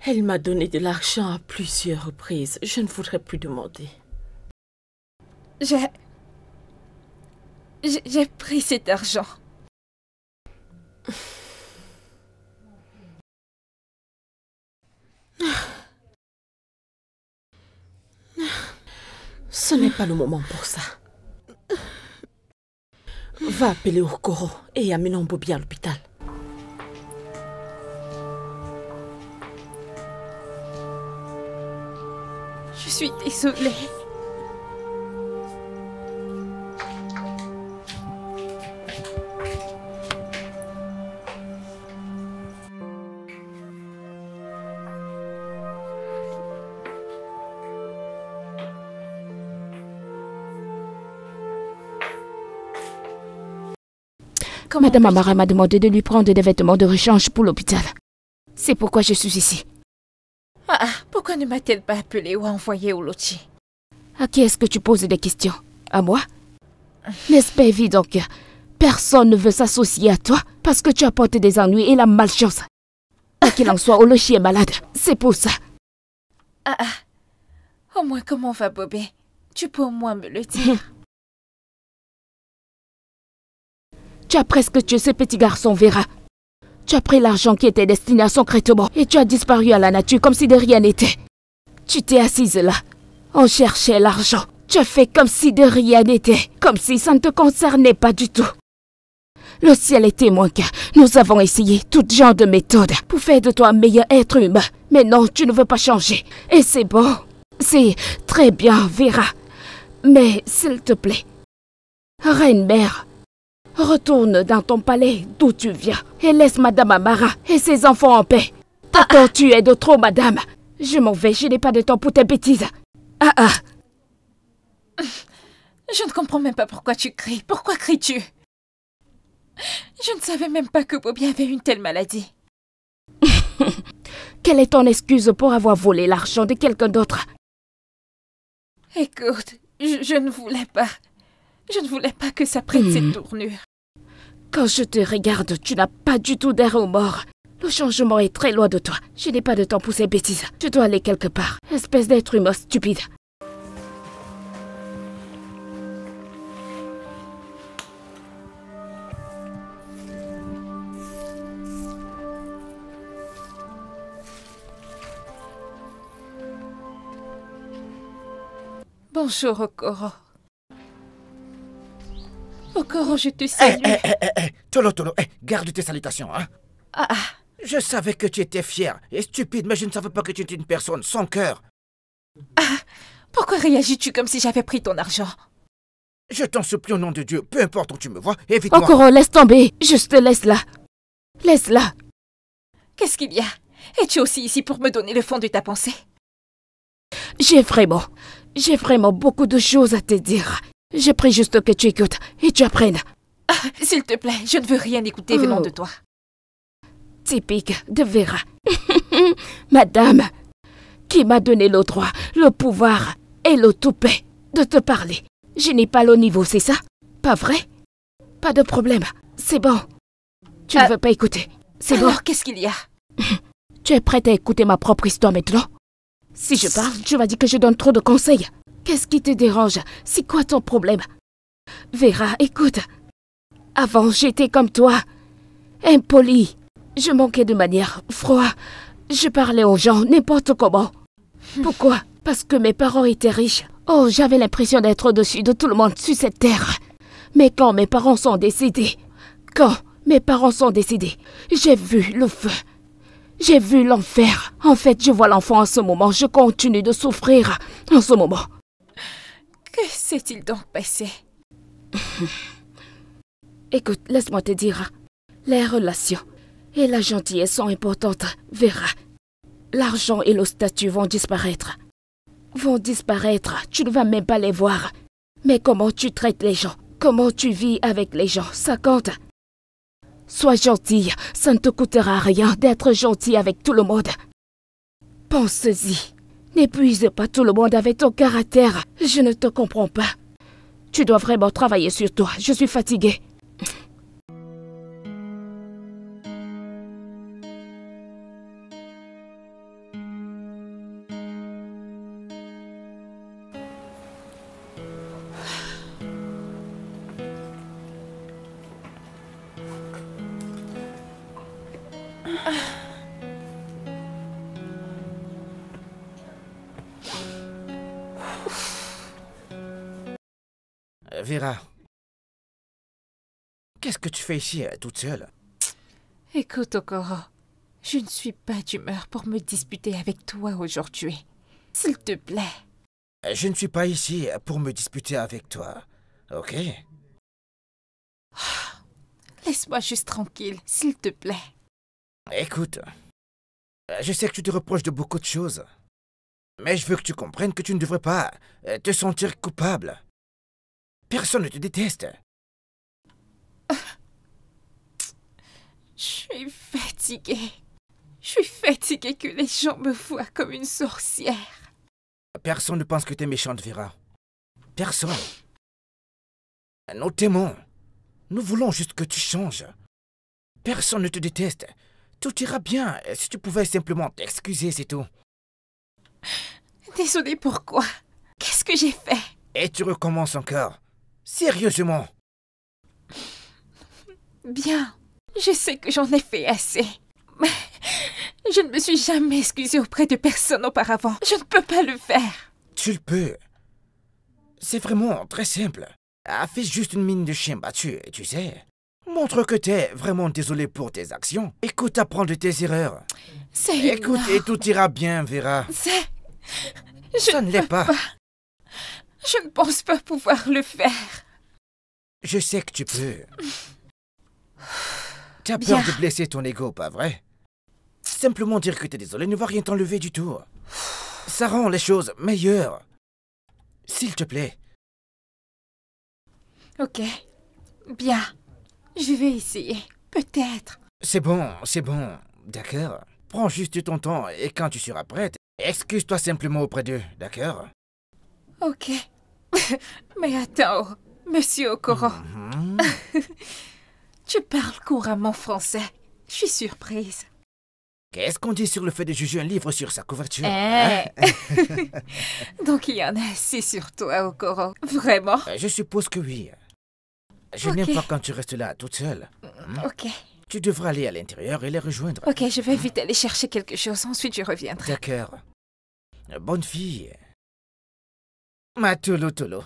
Elle m'a donné de l'argent à plusieurs reprises. Je ne voudrais plus demander. J'ai pris cet argent. Ce n'est pas le moment pour ça. Va appeler Okoro et amène Bobi à l'hôpital. Je suis désolée. Madame Amara m'a demandé de lui prendre des vêtements de rechange pour l'hôpital. C'est pourquoi je suis ici. Pourquoi ne m'a-t-elle pas appelé ou envoyé au Olochi? À qui est-ce que tu poses des questions? À moi? N'est-ce pas évident que personne ne veut s'associer à toi parce que tu apportes des ennuis et la malchance? Quoi qu'il en soit, Olochi est malade. C'est pour ça. Au moins, comment va Bobé? Tu peux au moins me le dire. Tu as presque tué ce petit garçon, Vera. Tu as pris l'argent qui était destiné à son traitement et tu as disparu à la nature comme si de rien n'était. Tu t'es assise là. On cherchait l'argent. Tu as fait comme si de rien n'était. Comme si ça ne te concernait pas du tout. Le ciel est témoin que nous avons essayé tout genre de méthodes pour faire de toi un meilleur être humain. Mais non, tu ne veux pas changer. Et c'est bon. C'est très bien, Vera. Mais s'il te plaît, reine-mère, retourne dans ton palais d'où tu viens et laisse Madame Amara et ses enfants en paix. T'attends, tu es de trop, madame. Je m'en vais, je n'ai pas de temps pour tes bêtises. Je ne comprends même pas pourquoi tu cries. Pourquoi cries-tu? Je ne savais même pas que Bobby avait une telle maladie. Quelle est ton excuse pour avoir volé l'argent de quelqu'un d'autre? Écoute, je ne voulais pas. Je ne voulais pas que ça prenne cette tournure. Quand je te regarde, tu n'as pas du tout d'air au mort. Le changement est très loin de toi. Je n'ai pas de temps pour ces bêtises. Tu dois aller quelque part. Espèce d'être humain stupide. Bonjour, Okoro. Okoro, je te salue. Tolo, garde tes salutations, hein. Je savais que tu étais fière et stupide, mais je ne savais pas que tu étais une personne sans cœur. Pourquoi réagis-tu comme si j'avais pris ton argent? Je t'en supplie au nom de Dieu, peu importe où tu me vois, évite-moi. Okoro, laisse tomber. Juste laisse-la. Laisse-la. Qu'est-ce qu'il y a? Es-tu aussi ici pour me donner le fond de ta pensée? J'ai vraiment beaucoup de choses à te dire. Je prie juste que tu écoutes et tu apprennes. S'il te plaît, je ne veux rien écouter venant de toi. Typique de Vera. Madame, qui m'a donné le droit, le pouvoir et le toupet de te parler. Je n'ai pas le niveau, c'est ça? Pas vrai? Pas de problème. C'est bon. Tu ne veux pas écouter. C'est bon. Alors, qu'est-ce qu'il y a? Tu es prête à écouter ma propre histoire maintenant? Si je parle, tu vas dire que je donne trop de conseils. Qu'est-ce qui te dérange? C'est quoi ton problème? Vera, écoute. Avant, j'étais comme toi. Impolie. Je manquais de manière froide. Je parlais aux gens n'importe comment. Pourquoi? Parce que mes parents étaient riches. Oh, j'avais l'impression d'être au-dessus de tout le monde sur cette terre. Mais quand mes parents sont décédés, j'ai vu le feu. J'ai vu l'enfer. En fait, je vois l'enfant en ce moment. Je continue de souffrir en ce moment. Que s'est-il donc passé? Écoute, laisse-moi te dire. Les relations et la gentillesse sont importantes, Vera. L'argent et le statut vont disparaître. Tu ne vas même pas les voir. Mais comment tu traites les gens? Comment tu vis avec les gens? Ça compte. Sois gentille, ça ne te coûtera rien d'être gentil avec tout le monde. Pense-y. N'épuise pas tout le monde avec ton caractère. Je ne te comprends pas. Tu dois vraiment travailler sur toi. Je suis fatiguée. Vera, Qu'est-ce que tu fais ici, toute seule? Écoute, Okoro, je ne suis pas d'humeur pour me disputer avec toi aujourd'hui. S'il te plaît. Je ne suis pas ici pour me disputer avec toi, ok? Laisse-moi juste tranquille, s'il te plaît. Écoute, je sais que tu te reproches de beaucoup de choses, mais je veux que tu comprennes que tu ne devrais pas te sentir coupable. Personne ne te déteste. Je suis fatiguée. Je suis fatiguée que les gens me voient comme une sorcière. Personne ne pense que t'es méchante, Vera. Personne. Nous t'aimons. Nous voulons juste que tu changes. Personne ne te déteste. Tout ira bien si tu pouvais simplement t'excuser, c'est tout. Désolée, pourquoi? Qu'est-ce que j'ai fait? Et tu recommences encore. Sérieusement. Bien, je sais que j'en ai fait assez. Mais je ne me suis jamais excusée auprès de personne auparavant. Je ne peux pas le faire. Tu le peux. C'est vraiment très simple. Fais juste une mine de chien battu, tu sais. Montre que t'es vraiment désolé pour tes actions. Écoute, apprends de tes erreurs. C'est Écoute, énorme. et tout ira bien, Vera. C'est... Ça ne l'est pas. Je ne pense pas pouvoir le faire. Je sais que tu peux. T'as Bien. peur de blesser ton ego, pas vrai? Simplement dire que t'es désolé ne va rien t'enlever du tout. Ça rend les choses meilleures. S'il te plaît. Ok, bien. Je vais essayer. Peut-être. C'est bon, d'accord? Prends juste ton temps et quand tu seras prête, excuse-toi simplement auprès d'eux, d'accord? Ok. Mais attends, monsieur Okoro. Mhm. Tu parles couramment français. Je suis surprise. Qu'est-ce qu'on dit sur le fait de juger un livre sur sa couverture? Donc il y en a assez sur toi, Okoro. Vraiment? Je suppose que oui. Je Ok. n'aime pas quand tu restes là, toute seule. Ok. Tu devras aller à l'intérieur et les rejoindre. Ok, je vais vite aller chercher quelque chose. Ensuite, je reviendrai. D'accord. Bonne fille. Ma tolo tolo.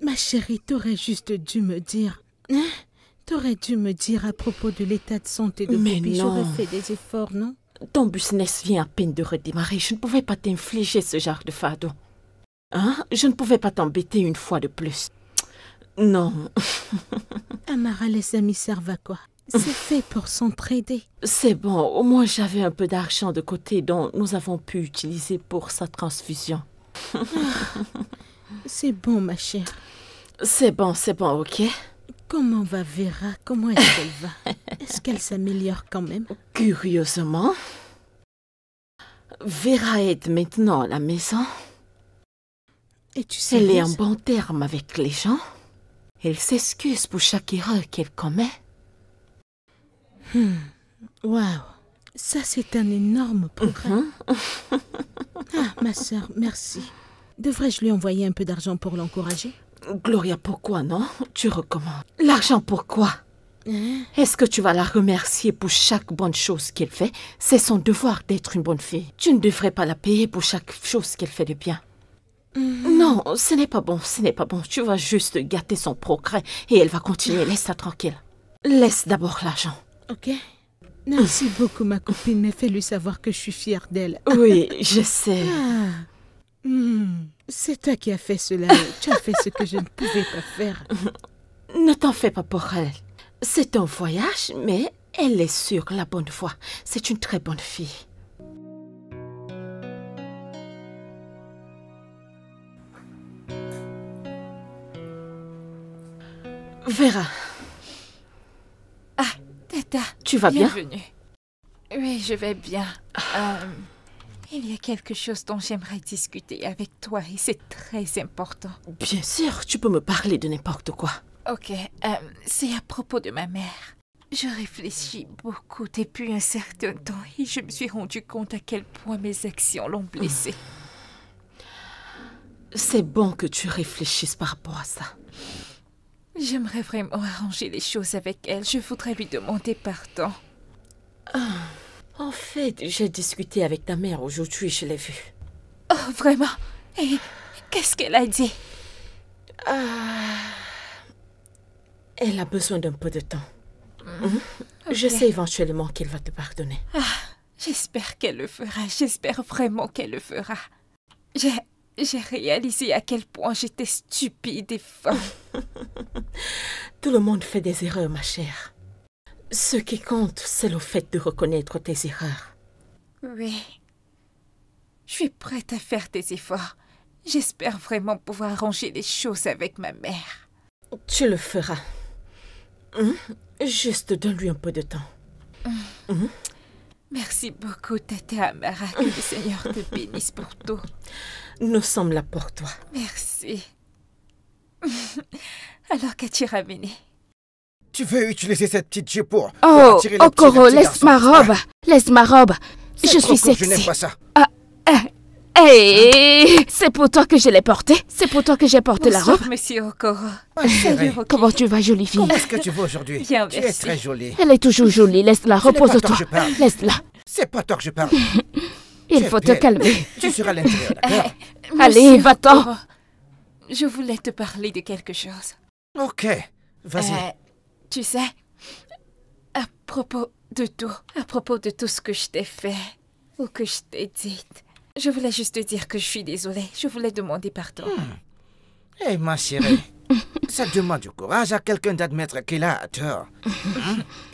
Ma chérie, t'aurais juste dû me dire. Hein? T'aurais dû me dire à propos de l'état de santé de Mais Bobby. non. J'aurais fait des efforts, non? Ton business vient à peine de redémarrer. Je ne pouvais pas t'infliger ce genre de fardeau. Hein? Je ne pouvais pas t'embêter une fois de plus. Non, Amara, les amis servent à quoi? C'est fait pour s'entraider. c'est bon. Au moins, j'avais un peu d'argent de côté dont nous avons pu utiliser pour sa transfusion. C'est bon, ma chère. C'est bon, ok? Comment va Vera? Comment est-ce qu'elle va? Est-ce qu'elle s'améliore quand même? Curieusement, Vera est maintenant à la maison. Et tu sais, Elle est en bon terme avec les gens. Elle s'excuse pour chaque erreur qu'elle commet. waouh, ça c'est un énorme progrès. Ah, ma sœur, merci. Devrais-je lui envoyer un peu d'argent pour l'encourager? Gloria, pourquoi non? Tu recommandes. L'argent, pourquoi? Hein? Est-ce que tu vas la remercier pour chaque bonne chose qu'elle fait? C'est son devoir d'être une bonne fille. Tu ne devrais pas la payer pour chaque chose qu'elle fait de bien. Non, ce n'est pas bon, ce n'est pas bon. Tu vas juste gâter son progrès et elle va continuer. Laisse-la tranquille. Laisse d'abord l'argent. Ok. Merci beaucoup, ma copine, mais fais-lui savoir que je suis fière d'elle. Oui, je sais. Ah. C'est toi qui as fait cela. Tu as fait ce que je ne pouvais pas faire. Ne t'en fais pas pour elle. C'est un voyage, mais elle est sur la bonne voie. C'est une très bonne fille. Vera, Ah, Tata. tu vas bien? Bienvenue. Oui, je vais bien. Il y a quelque chose dont j'aimerais discuter avec toi et c'est très important. Bien sûr, tu peux me parler de n'importe quoi. Ok, c'est à propos de ma mère. Je réfléchis beaucoup depuis un certain temps et je me suis rendu compte à quel point mes actions l'ont blessée. C'est bon que tu réfléchisses par rapport à ça. J'aimerais vraiment arranger les choses avec elle. Je voudrais lui demander pardon. En fait, j'ai discuté avec ta mère aujourd'hui, je l'ai vue. Oh, vraiment? Et qu'est-ce qu'elle a dit? Elle a besoin d'un peu de temps. Okay. Je sais éventuellement qu'elle va te pardonner. J'espère qu'elle le fera. J'espère vraiment qu'elle le fera. J'ai réalisé à quel point j'étais stupide et folle. Tout le monde fait des erreurs, ma chère. Ce qui compte, c'est le fait de reconnaître tes erreurs. Oui. Je suis prête à faire des efforts. J'espère vraiment pouvoir arranger les choses avec ma mère. Tu le feras. Juste donne-lui un peu de temps. Merci beaucoup, Tata Amara. Que le Seigneur te bénisse pour tout. Nous sommes là pour toi. Merci. Alors, qu'as-tu ramené? Tu veux utiliser cette petite jupe pour Oh, attirer le Okoro, petit laisse garçon, ma hein? robe. Laisse ma robe. Je C'est trop suis court, je n'aime sexy. pas ça. Hey, c'est pour toi que je l'ai portée. C'est pour toi que j'ai porté la Bonsoir, robe. monsieur Okoro. Ma chérie, Salut, Rocky. Comment tu vas, jolie fille? comment est-ce que tu vas aujourd'hui? Bien, Tu es merci. très jolie. Elle est toujours jolie. Laisse-la, Ce n'est pas toi repose-toi. que je parle. Laisse-la. C'est pas toi que je parle. Il Tu es faut te belle. calmer. Tu seras à l'intérieur, d'accord? Allez, Monsieur va-t'en. Okoro, je voulais te parler de quelque chose. Ok, vas-y. Tu sais, à propos de tout ce que je t'ai fait ou que je t'ai dit, je voulais juste te dire que je suis désolée. Je voulais demander pardon. Hé, ma chérie, ça demande du courage à quelqu'un d'admettre qu'il a tort.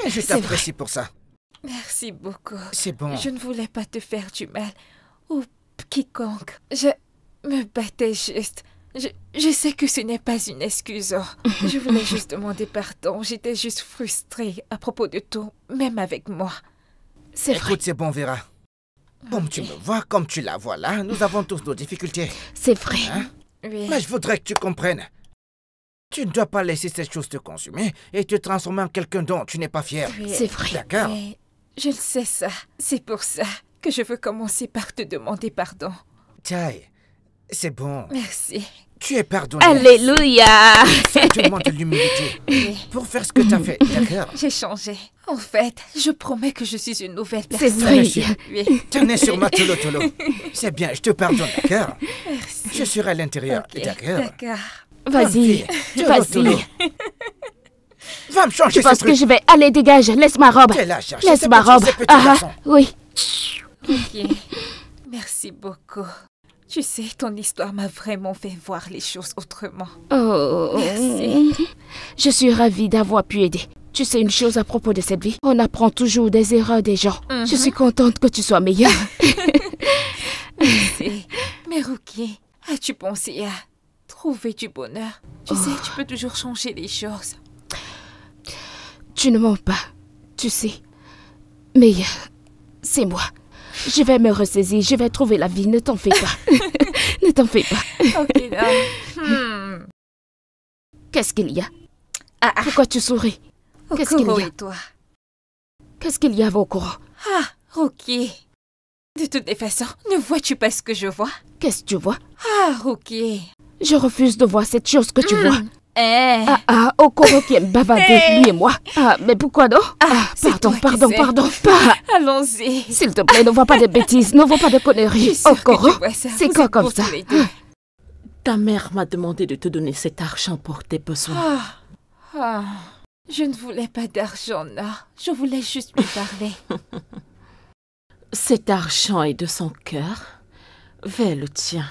Et je C'est t'apprécie pour ça. Merci beaucoup. C'est bon. Je ne voulais pas te faire du mal ou quiconque. Je me battais juste. Je sais que ce n'est pas une excuse. Je voulais juste demander pardon. J'étais juste frustrée à propos de tout, même avec moi. C'est vrai. Écoute, c'est bon, Vera. Comme tu me vois, comme tu la vois là, nous avons tous nos difficultés. C'est vrai. Hein? Oui. Mais je voudrais que tu comprennes. Tu ne dois pas laisser cette chose te consumer et te transformer en quelqu'un dont tu n'es pas fier. Oui. C'est vrai. D'accord? Oui. Je le sais ça. C'est pour ça que je veux commencer par te demander pardon. Tai, c'est bon. Merci. Tu es pardonné. Alléluia. Ça demande de l'humilité Oui. pour faire ce que tu as fait, d'accord? J'ai changé. En fait, je promets que je suis une nouvelle C'est personne. vrai. Monsieur. Oui. Tenez sur ma tolo-tolo. C'est bien, je te pardonne, d'accord? Merci. Je serai à l'intérieur, Ok, d'accord? D'accord. Vas-y. Tolo-tolo. Vas-y. Va me changer Tu penses ce truc. que je vais aller, dégage. Laisse ma robe. T'es là, chercher Laisse ces ma petits- robe. ces petits Ah, garçons. oui. Ok. Merci beaucoup. Tu sais, ton histoire m'a vraiment fait voir les choses autrement. Oh. Merci. Je suis ravie d'avoir pu aider. Tu sais une chose à propos de cette vie, on apprend toujours des erreurs des gens. Je suis contente que tu sois meilleure. Merci. Mais Ruki, as-tu pensé à trouver du bonheur? Tu sais, tu peux toujours changer les choses. Tu ne mens pas, tu sais. Mais c'est moi. Je vais me ressaisir, je vais trouver la vie, ne t'en fais pas. Ne t'en fais pas. Ok, non. Qu'est-ce qu'il y a? Ah, Pourquoi tu souris? Qu'est-ce qu'il Okoro y a? et toi? Qu'est-ce qu'il y a, Okoro? Ah, Ruki. De toutes les façons, ne vois-tu pas ce que je vois? Qu'est-ce que tu vois? Ah, Ruki. Je refuse de voir cette chose que tu vois. Eh. Okoro qui aime bavarder, lui et moi. Ah, mais pourquoi non? c'est Pardon, toi qui pardon, sais. pardon. Allons-y. S'il te plaît, ne vois pas de bêtises, ne vois pas de Je conneries. suis sûre que Okoro, tu vois ça. c'est Vous quoi êtes comme beaux ça? tous les deux. Ta mère m'a demandé de te donner cet argent pour tes besoins. Je ne voulais pas d'argent, non. Je voulais juste lui parler. Cet argent est de son cœur vers le tien.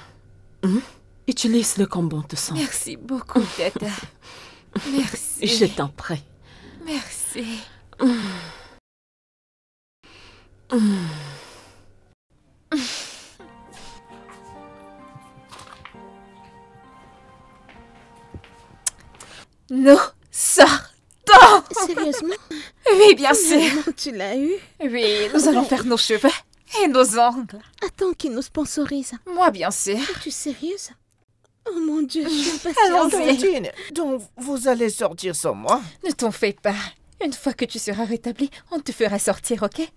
Utilise-le comme bon te semble. Merci beaucoup, Tata. Merci. Je t'en prie. Merci. Nous sortons. Sérieusement? Oui, bien sûr. Tu l'as eu? Oui, nous allons faire nos cheveux et nos ongles. Attends qu'il nous sponsorise. Moi, bien sûr. Es-tu sérieuse? Oh mon Dieu, je suis Allons-y. impatiente. Tine, donc vous allez sortir sans moi? Ne t'en fais pas. Une fois que tu seras rétabli, on te fera sortir, ok?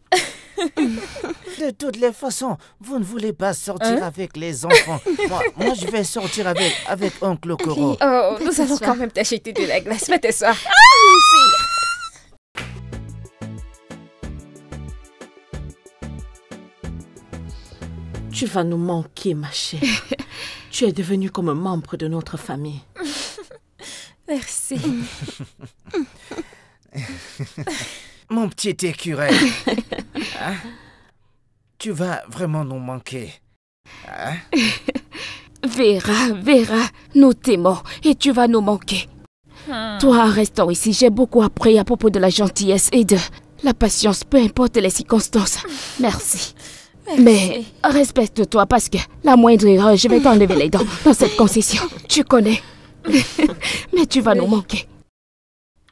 De toutes les façons, vous ne voulez pas sortir avec les enfants. Moi, je vais sortir avec oncle Okoro. Oh, nous allons quand même t'acheter de la glace. Va t'asseoir. Tu vas nous manquer, ma chère. Tu es devenue comme un membre de notre famille. Merci. Mon petit écureuil. Hein? Tu vas vraiment nous manquer. Hein? Vera, nous t'aimons et tu vas nous manquer. Toi, en restant ici, j'ai beaucoup appris à propos de la gentillesse et de la patience, peu importe les circonstances. Merci. Mais respecte-toi parce que la moindre erreur, je vais t'enlever les dents dans cette concession. Tu connais. Mais tu vas nous manquer.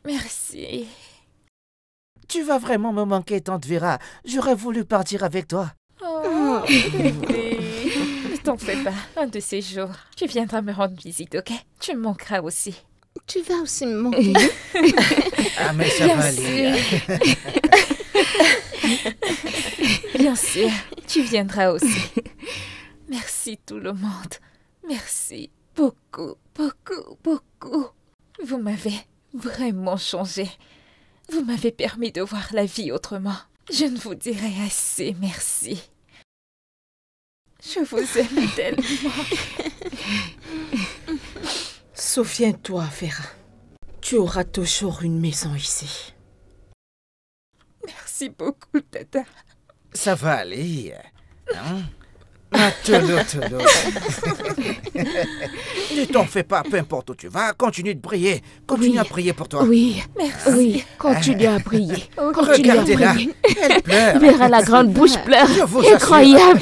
Merci. Tu vas vraiment me manquer, tante Vera. J'aurais voulu partir avec toi. Oh, bébé. Ne t'en fais pas. Un de ces jours, tu viendras me rendre visite, ok? Tu me manqueras aussi. Tu vas aussi me manquer. Ah, mais ça va aller. Bien sûr, tu viendras aussi. Merci tout le monde. Merci beaucoup, beaucoup, beaucoup. Vous m'avez vraiment changé. Vous m'avez permis de voir la vie autrement. Je ne vous dirai assez merci. Je vous aime tellement. Souviens-toi, Vera. Tu auras toujours une maison ici. Merci beaucoup, Tata. Ça va aller. Hein? Tolo. Ne t'en fais pas, peu importe où tu vas, continue de prier. Continue à prier pour toi. Oui, Merci. oui, continue à prier. Continue à Regardez-la, prier. elle pleure. Vera, la grande bouche pleure. Je vous assure. Incroyable.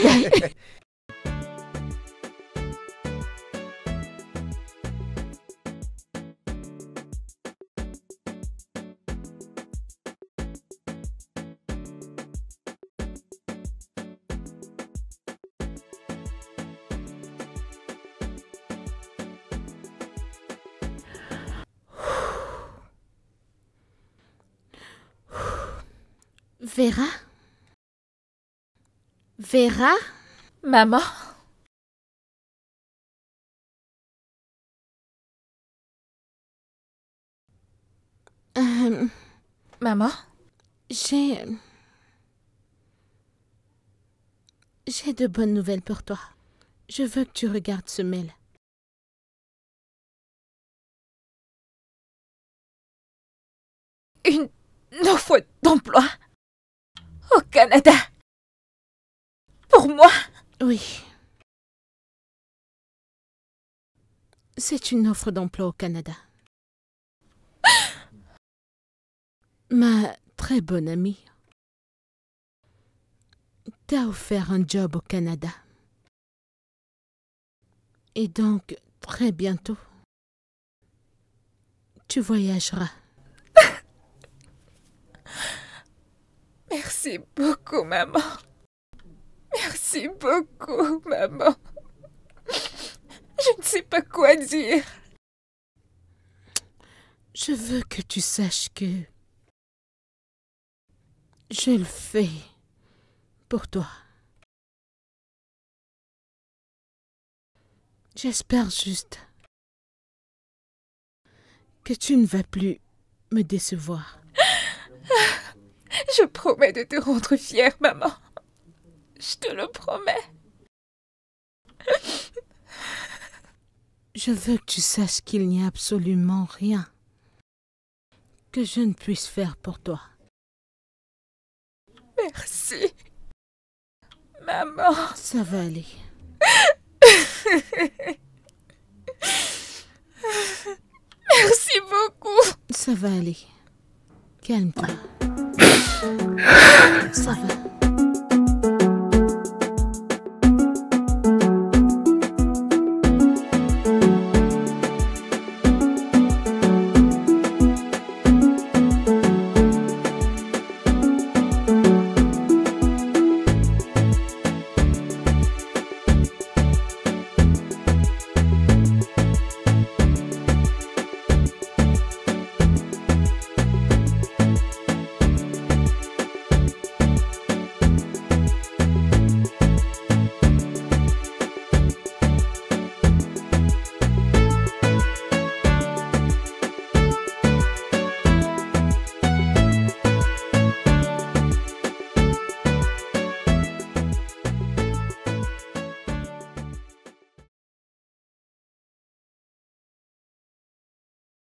Vera? Vera? Maman? Maman? J'ai de bonnes nouvelles pour toi. Je veux que tu regardes ce mail. Une offre d'emploi au Canada. Pour moi? Oui. C'est une offre d'emploi au Canada. Ma très bonne amie t'a offert un job au Canada. Et donc, très bientôt, tu voyageras. Merci beaucoup, maman. Merci beaucoup, maman. Je ne sais pas quoi dire. Je veux que tu saches que je le fais pour toi. J'espère juste que tu ne vas plus me décevoir. Je promets de te rendre fière, maman. Je te le promets. Je veux que tu saches qu'il n'y a absolument rien que je ne puisse faire pour toi. Merci. Maman. Ça va aller. Merci beaucoup. Ça va aller. Calme-toi.